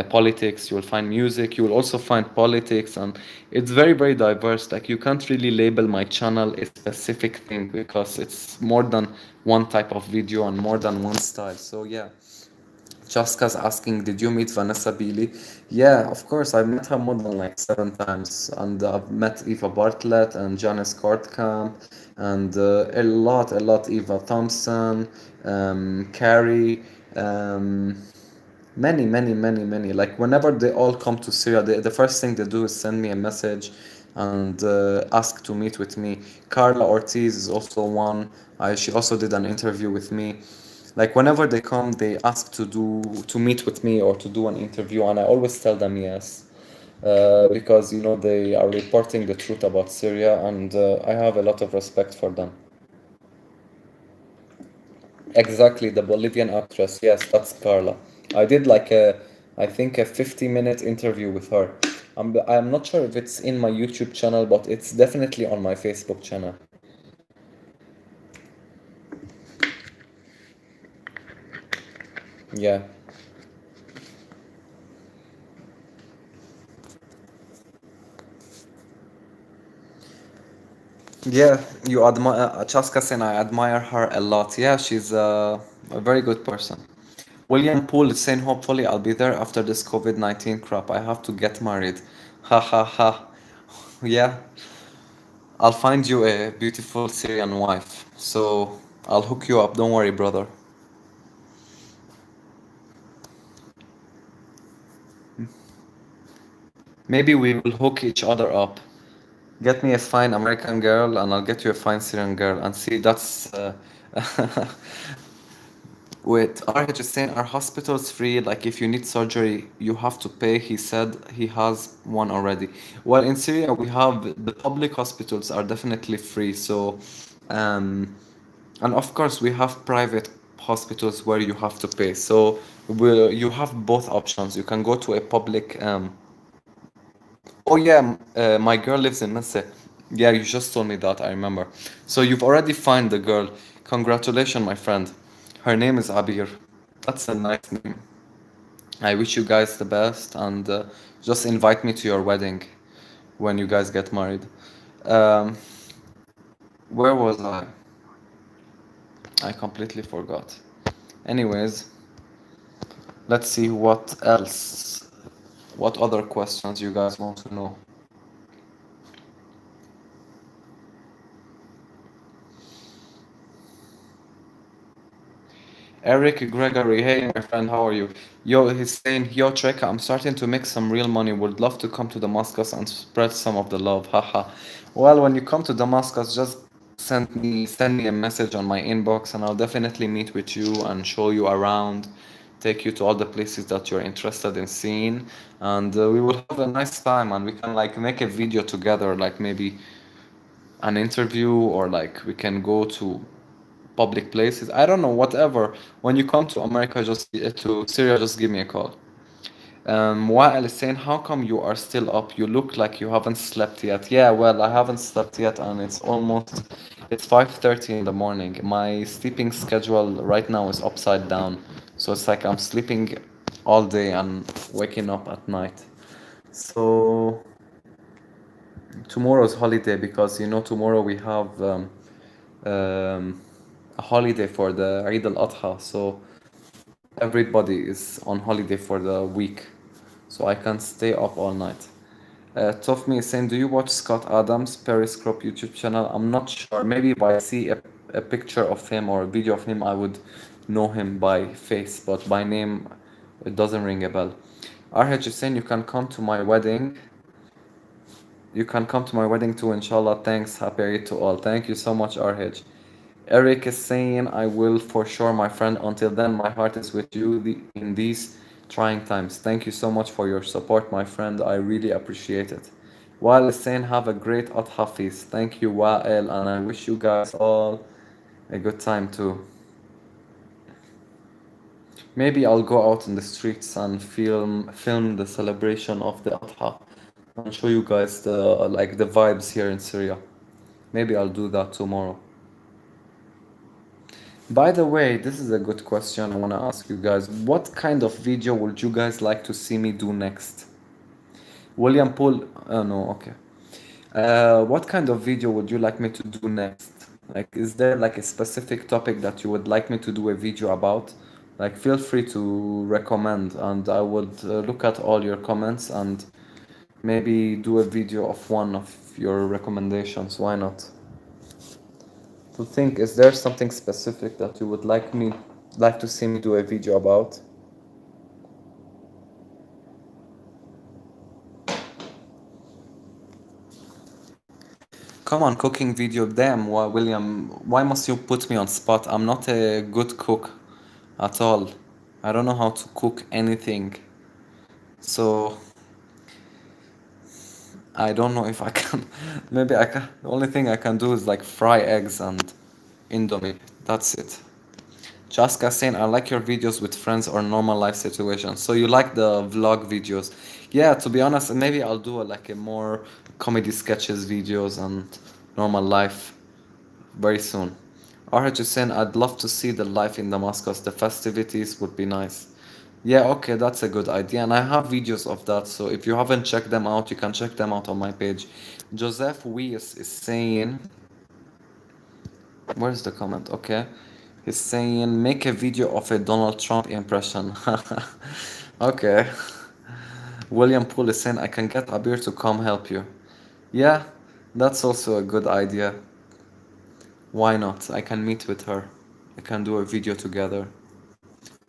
politics. You will find music. You will also find politics, and it's very, very diverse. Like you can't really label my channel a specific thing because it's more than one type of video and more than one style. So yeah. Chaska's asking, did you meet Vanessa Beeley? Yeah, of course. I've met her more than like 7 times, and I've met Eva Bartlett and Janice Kortkamp, and a lot. Eva Thompson, Carrie, um, many. Like whenever they all come to Syria, the first thing they do is send me a message and ask to meet with me. Carla Ortiz is also one. She also did an interview with me. Like whenever they come, they ask to meet with me or to do an interview, and I always tell them yes, because they are reporting the truth about Syria, and I have a lot of respect for them. Exactly, the Bolivian actress. Yes, that's Carla. I did like I think a 50-minute interview with her. I'm not sure if it's in my YouTube channel, but it's definitely on my Facebook channel. Yeah. Yeah, you admire Chaska Sen. I admire her a lot. Yeah, she's a very good person. William Poole is saying, hopefully, I'll be there after this COVID-19 crap. I have to get married. Ha ha ha. Yeah, I'll find you a beautiful Syrian wife. So I'll hook you up. Don't worry, brother. Maybe we will hook each other up. Get me a fine American girl, and I'll get you a fine Syrian girl. And see, that's. Wait, RH is saying, are hospitals free? Like, if you need surgery, you have to pay. He said he has one already. Well, in Syria, we have the public hospitals are definitely free. So, um, and of course, we have private hospitals where you have to pay. So, you have both options. You can go to a public. Oh yeah, my girl lives in Messe. Yeah, you just told me that. I remember. So you've already found the girl. Congratulations, my friend. Her name is Abir. That's a nice name. I wish you guys the best and just invite me to your wedding when you guys get married. Um, where was I? I completely forgot. Anyways, let's see what else. What other questions you guys want to know? Eric Gregory, hey my friend, how are you? Yo, he's saying, yo Treka, I'm starting to make some real money. Would love to come to Damascus and spread some of the love. Haha. Well, when you come to Damascus, just send me a message on my inbox, and I'll definitely meet with you and show you around, take you to all the places that you're interested in seeing, and we will have a nice time, and we can like make a video together, like maybe an interview, or like we can go to public places. I don't know, whatever. When you come to America, just to Syria, just give me a call. Wael is saying, how come you are still up? You look like you haven't slept yet. Yeah, well, I haven't slept yet, and it's 5:30 in the morning. My sleeping schedule right now is upside down, so it's like I'm sleeping all day and waking up at night. So tomorrow's holiday because tomorrow we have um, a holiday for the Eid al-Adha, so everybody is on holiday for the week, so I can stay up all night. Tofmi is saying, do you watch Scott Adams' Periscope YouTube channel? I'm not sure. Maybe if I see a picture of him or a video of him, I would know him by face, but by name, it doesn't ring a bell. RH is saying, you can come to my wedding. You can come to my wedding too, inshallah. Thanks. Happy Eid to all. Thank you so much, RH. Eric is saying, I will for sure, my friend. Until then, my heart is with you in these trying times. Thank you so much for your support, my friend. I really appreciate it. Wael is saying, have a great Adha feast. Thank you, Wael, and I wish you guys all a good time too. Maybe I'll go out in the streets and film the celebration of the Adha and show you guys the vibes here in Syria. Maybe I'll do that tomorrow. By the way, this is a good question I want to ask you guys. What kind of video would you guys like to see me do next? William Poole, no, okay. What kind of video would you like me to do next? Like, is there like a specific topic that you would like me to do a video about? Like, feel free to recommend, and I would look at all your comments and maybe do a video of one of your recommendations. Why not? To think, is there something specific that you would like to see me do a video about? Come on, cooking video. Damn, why, William, why must you put me on spot? I'm not a good cook at all. I don't know how to cook anything. So I don't know if I can. Maybe I can. The only thing I can do is like fry eggs and Indomie. That's it. Chaska saying, I like your videos with friends or normal life situations. So you like the vlog videos? Yeah, to be honest, maybe I'll do like a more comedy sketches videos and normal life very soon. RH is saying, I'd love to see the life in Damascus. The festivities would be nice. Yeah, okay, that's a good idea. And I have videos of that. So if you haven't checked them out, you can check them out on my page. Joseph Weiss is saying, Where's the comment? Okay. He's saying, make a video of a Donald Trump impression. Okay. William Poole is saying, I can get Abir to come help you. Yeah, that's also a good idea. Why not? I can meet with her. I can do a video together.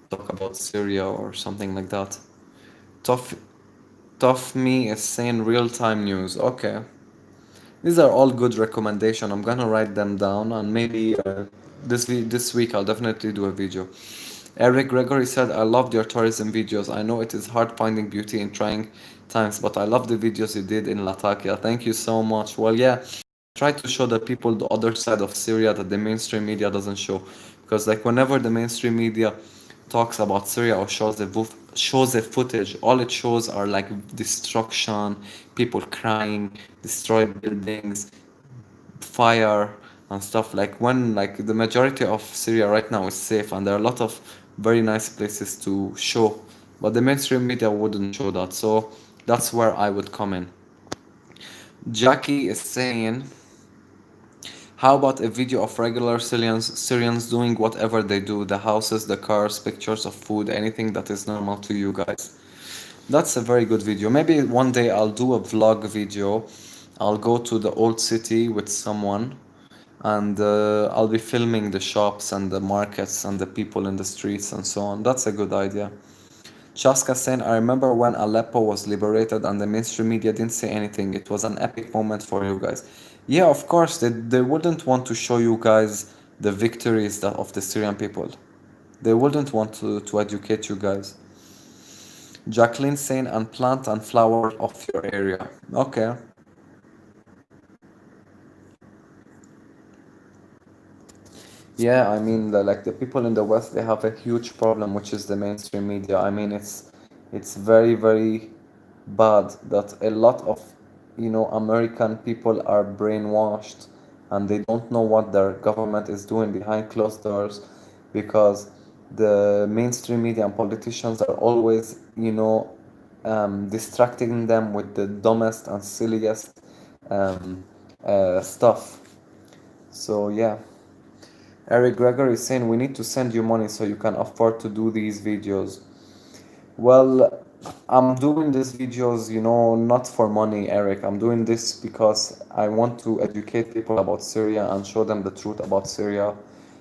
Talk about Syria or something like that. Tough, Tough Me is saying real-time news. Okay. These are all good recommendations. I'm gonna write them down and maybe this week I'll definitely do a video. Eric Gregory said, I loved your tourism videos. I know it is hard finding beauty in trying times, but I love the videos you did in Latakia. Thank you so much. Well, yeah, try to show the people the other side of Syria that the mainstream media doesn't show. Because like whenever the mainstream media talks about Syria or shows a footage, all it shows are like destruction, people crying, destroyed buildings, fire and stuff. Like when like the majority of Syria right now is safe and there are a lot of very nice places to show, but the mainstream media wouldn't show that. So that's where I would come in. Jackie is saying, how about a video of regular Syrians doing whatever they do, the houses, the cars, pictures of food, anything that is normal to you guys? That's a very good video. Maybe one day I'll do a vlog video. I'll go to the old city with someone and I'll be filming the shops and the markets and the people in the streets and so on. That's a good idea. Chaska saying, I remember when Aleppo was liberated and the mainstream media didn't say anything. It was an epic moment for you guys. Yeah, of course, they wouldn't want to show you guys the victories of the Syrian people. They wouldn't want to educate you guys. Jacqueline saying, and plant and flower of your area. Okay. Yeah, I mean, like the people in the West, they have a huge problem, which is the mainstream media. I mean, it's very, very bad that a lot of, American people are brainwashed and they don't know what their government is doing behind closed doors because the mainstream media and politicians are always, distracting them with the dumbest and silliest um, stuff. So, yeah. Eric Gregory is saying we need to send you money so you can afford to do these videos. Well, I'm doing these videos, not for money, Eric. I'm doing this because I want to educate people about Syria and show them the truth about Syria.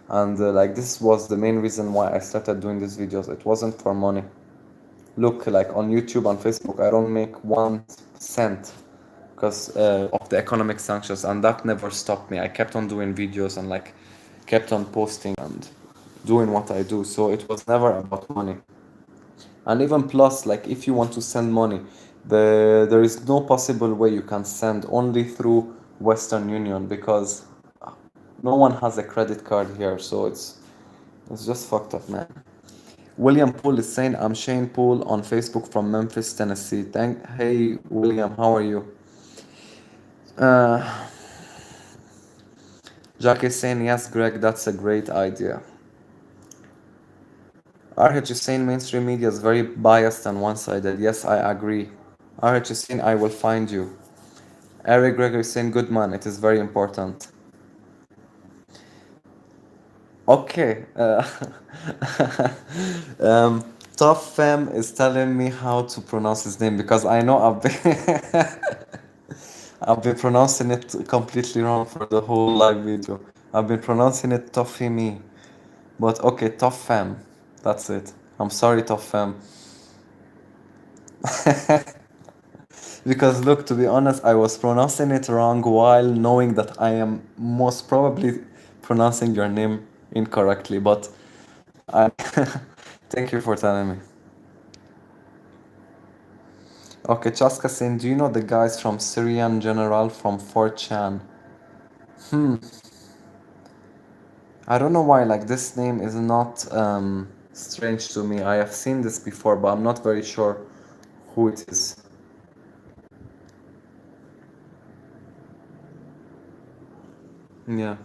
And like this was the main reason why I started doing these videos. It wasn't for money. Look, like on YouTube and Facebook, I don't make 1 cent because of the economic sanctions, and that never stopped me. I kept on doing videos and like kept on posting and doing what I do. So it was never about money. And even plus, like if you want to send money, there is no possible way you can send only through Western Union because no one has a credit card here. So it's just fucked up, man. William Poole is saying, I'm Shane Poole on Facebook from Memphis, Tennessee. Hey, William, how are you? Uh, Jack is saying, yes, Greg, that's a great idea. RH is saying mainstream media is very biased and one-sided. Yes, I agree. RH is saying, I will find you. Eric Gregory is saying, good man, it is very important. Okay. um, Tough Fem is telling me how to pronounce his name because I know I've been I've been pronouncing it completely wrong for the whole live video. I've been pronouncing it Toffee. But okay, Tough Fam. That's it. I'm sorry, Tough Fam. Because look, to be honest, I was pronouncing it wrong while knowing that I am most probably pronouncing your name incorrectly. But I thank you for telling me. Okay, Chaska saying, do you know the guys from Syrian General from 4chan? Hmm, I don't know why, like, this name is not strange to me. I have seen this before, but I'm not very sure who it is. Yeah,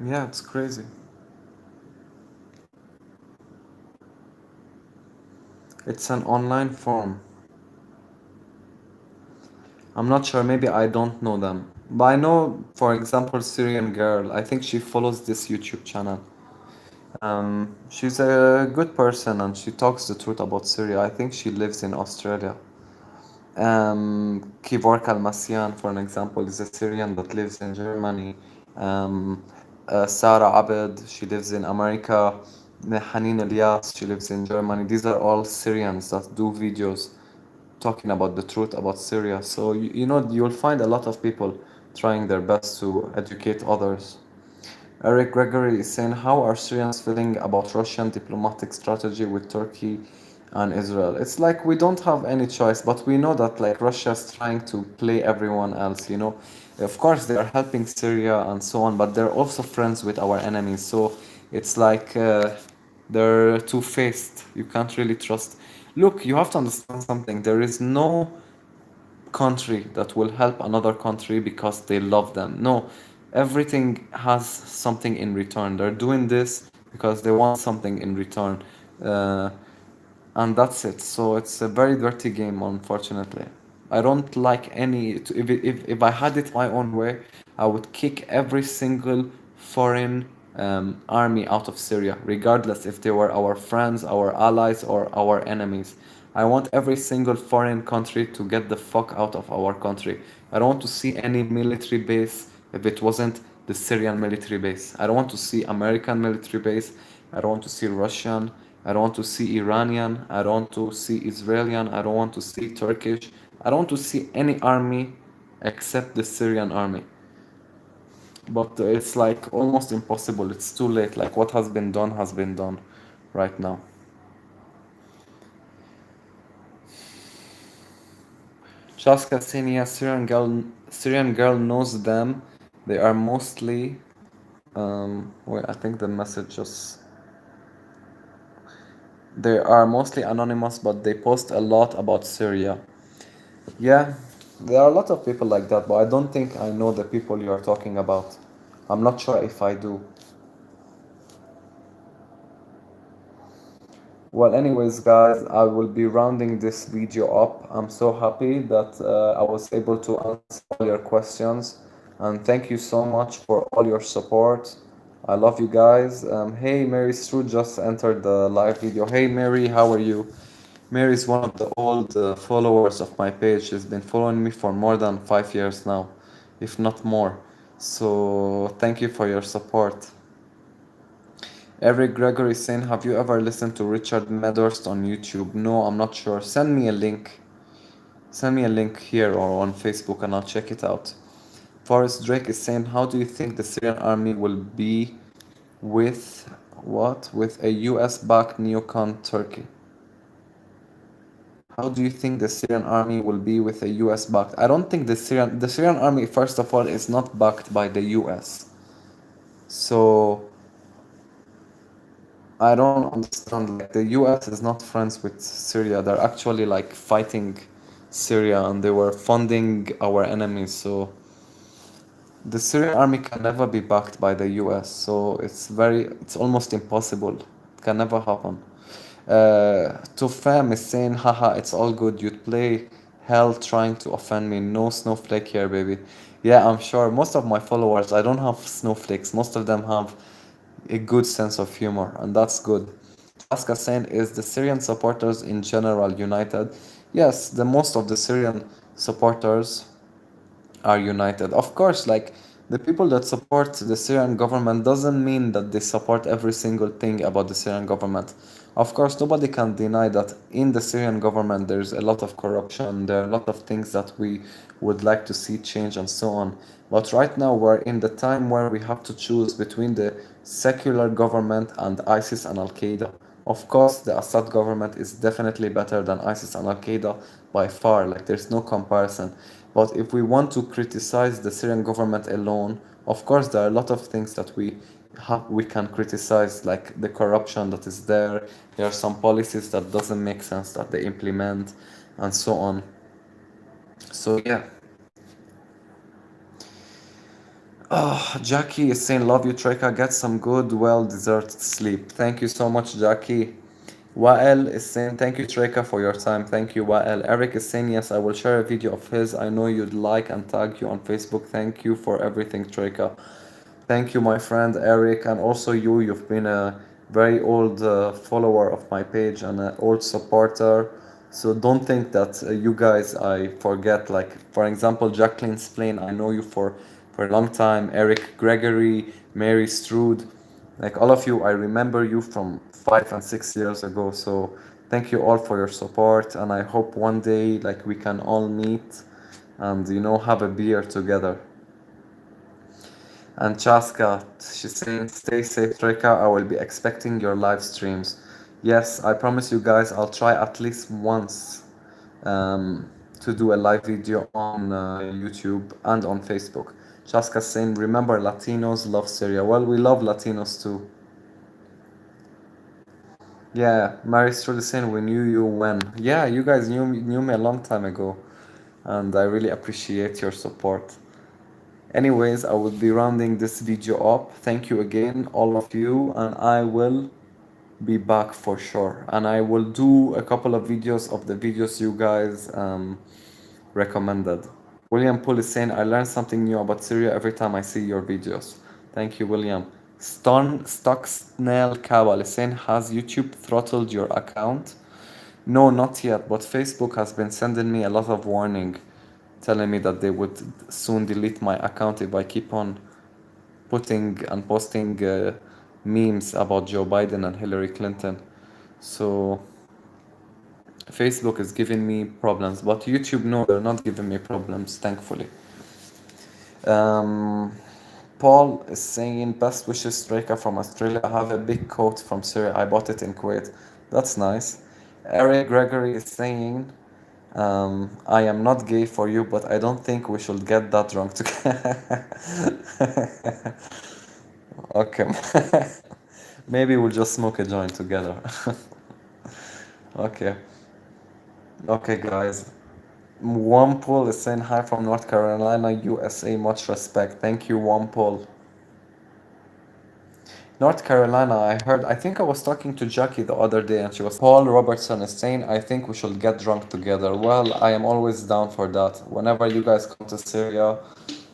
yeah, it's crazy. It's an online form. I'm not sure, maybe I don't know them. But I know, for example, Syrian girl. I think she follows this YouTube channel. She's a good person and she talks the truth about Syria. I think she lives in Australia. Kivor Kalmasian, for an example, is a Syrian that lives in Germany. Um, Sarah Abed, she lives in America. Hanin Elias, she lives in Germany. These are all Syrians that do videos talking about the truth about Syria. So, you'll find a lot of people trying their best to educate others. Eric Gregory is saying, how are Syrians feeling about Russian diplomatic strategy with Turkey and Israel? It's like we don't have any choice, but we know that like Russia's trying to play everyone else. Of course, they are helping Syria and so on, but they're also friends with our enemies. So it's like they're two-faced. You can't really trust. Look, you have to understand something. There is no country that will help another country because they love them. No, everything has something in return. They're doing this because they want something in return. Uh, and that's it. So it's a very dirty game, unfortunately. I don't like if I had it my own way, I would kick every single foreign army out of Syria, regardless if they were our friends, our allies, or our enemies. I want every single foreign country to get the fuck out of our country. I don't want to see any military base if it wasn't the Syrian military base. I don't want to see American military base. I don't want to see Russian. I don't want to see Iranian. I don't want to see Israeli. I don't want to see Turkish. I don't want to see any army except the Syrian army. But it's like almost impossible. It's too late. Like what has been done right now. Shaska Senia, Syrian girl knows them. They are mostly wait, I think the message just they are mostly anonymous, but they post a lot about Syria. Yeah, there are a lot of people like that, but I don't think I know the people you are talking about. I'm not sure if I do. Well, anyways, guys, I will be rounding this video up. I'm so happy that I was able to answer all your questions. And thank you so much for all your support. I love you guys. Hey, Mary Stru just entered the live video. Hey, Mary, how are you? Mary is one of the old followers of my page. She's been following me for more than 5 years now, if not more. So thank you for your support. Eric Gregory is saying, have you ever listened to Richard Medhurst on YouTube? No, I'm not sure. Send me a link. Send me a link here or on Facebook and I'll check it out. Forrest Drake is saying, how do you think the Syrian army will be with what? With a US backed neocon Turkey? How do you think the Syrian army will be with a US backed? I don't think the Syrian army, first of all, is not backed by the US. So I don't understand. Like the US is not friends with Syria. They're actually like fighting Syria and they were funding our enemies. So the Syrian army can never be backed by the US. So it's almost impossible. It can never happen. Tufam is saying, haha, it's all good. You'd play hell trying to offend me. No snowflake here, baby. Yeah, I'm sure. Most of my followers, I don't have snowflakes. Most of them have a good sense of humor, and that's good. Chaska saying, is the Syrian supporters in general united? Yes, the most of the Syrian supporters are united. Of course, like the people that support the Syrian government doesn't mean that they support every single thing about the Syrian government. Of course, nobody can deny that in the Syrian government there's a lot of corruption, there are a lot of things that we would like to see change and so on. But right now we're in the time where we have to choose between the secular government and ISIS and Al Qaeda. Of course, the Assad government is definitely better than ISIS and Al Qaeda by far, like there's no comparison. But if we want to criticize the Syrian government alone, of course, there are a lot of things that we can criticize, like the corruption that is there. There are some policies that doesn't make sense that they implement, and so on. So yeah. Oh, Jackie is saying, love you, Treka. Get some good, well deserved sleep. Thank you so much, Jackie. Wael is saying, thank you, Treka, for your time. Thank you, Wael. Eric is saying, yes, I will share a video of his. I know you'd like and tag you on Facebook. Thank you for everything, Treka. Thank you, my friend Eric, and also you. You've been a very old follower of my page and an old supporter. So don't think that you guys I forget. Like for example, Jacqueline Splain, I know you for a long time. Eric Gregory, Mary Strood, like all of you, I remember you from 5 and 6 years ago. So thank you all for your support, and I hope one day like we can all meet and have a beer together. And Chaska, she's saying, stay safe, Treka. I will be expecting your live streams. Yes, I promise you guys, I'll try at least once um, to do a live video on YouTube and on Facebook. Chaska saying, remember, Latinos love Syria. Well, we love Latinos too. Yeah, Mary Strudel saying, we knew you when. Yeah, you guys knew me a long time ago, and I really appreciate your support. Anyways, I will be rounding this video up. Thank you again, all of you, and I will be back for sure. And I will do a couple of videos of the videos you guys recommended. William Poole is saying, I learn something new about Syria every time I see your videos. Thank you, William. Stucksnell Cabal is saying, has YouTube throttled your account? No, not yet, but Facebook has been sending me a lot of warning, telling me that they would soon delete my account if I keep on putting and posting memes about Joe Biden and Hillary Clinton. So Facebook is giving me problems, but YouTube, no, they're not giving me problems, thankfully. Um, Paul is saying, best wishes, Treka from Australia. I have a big coat from Syria. I bought it in Kuwait. That's nice. Eric Gregory is saying, I am not gay for you, but I don't think we should get that drunk together. Okay. Maybe we'll just smoke a joint together. Okay. Okay, guys. Wampole is saying hi from North Carolina, USA. Much respect. Thank you, Wampole. North Carolina, I think I was talking to Jackie the other day and she was. Paul Robertson is saying, I think we should get drunk together. Well, I am always down for that. Whenever you guys come to Syria,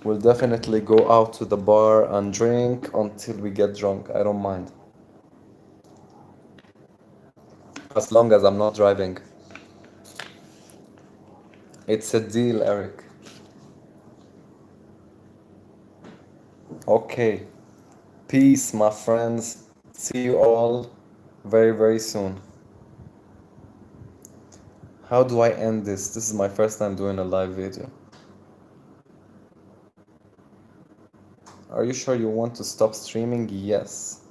we'll definitely go out to the bar and drink until we get drunk. I don't mind. As long as I'm not driving. It's a deal, Eric. Okay. Peace, my friends. See you all very, very soon. How do I end this? This is my first time doing a live video. Are you sure you want to stop streaming? Yes.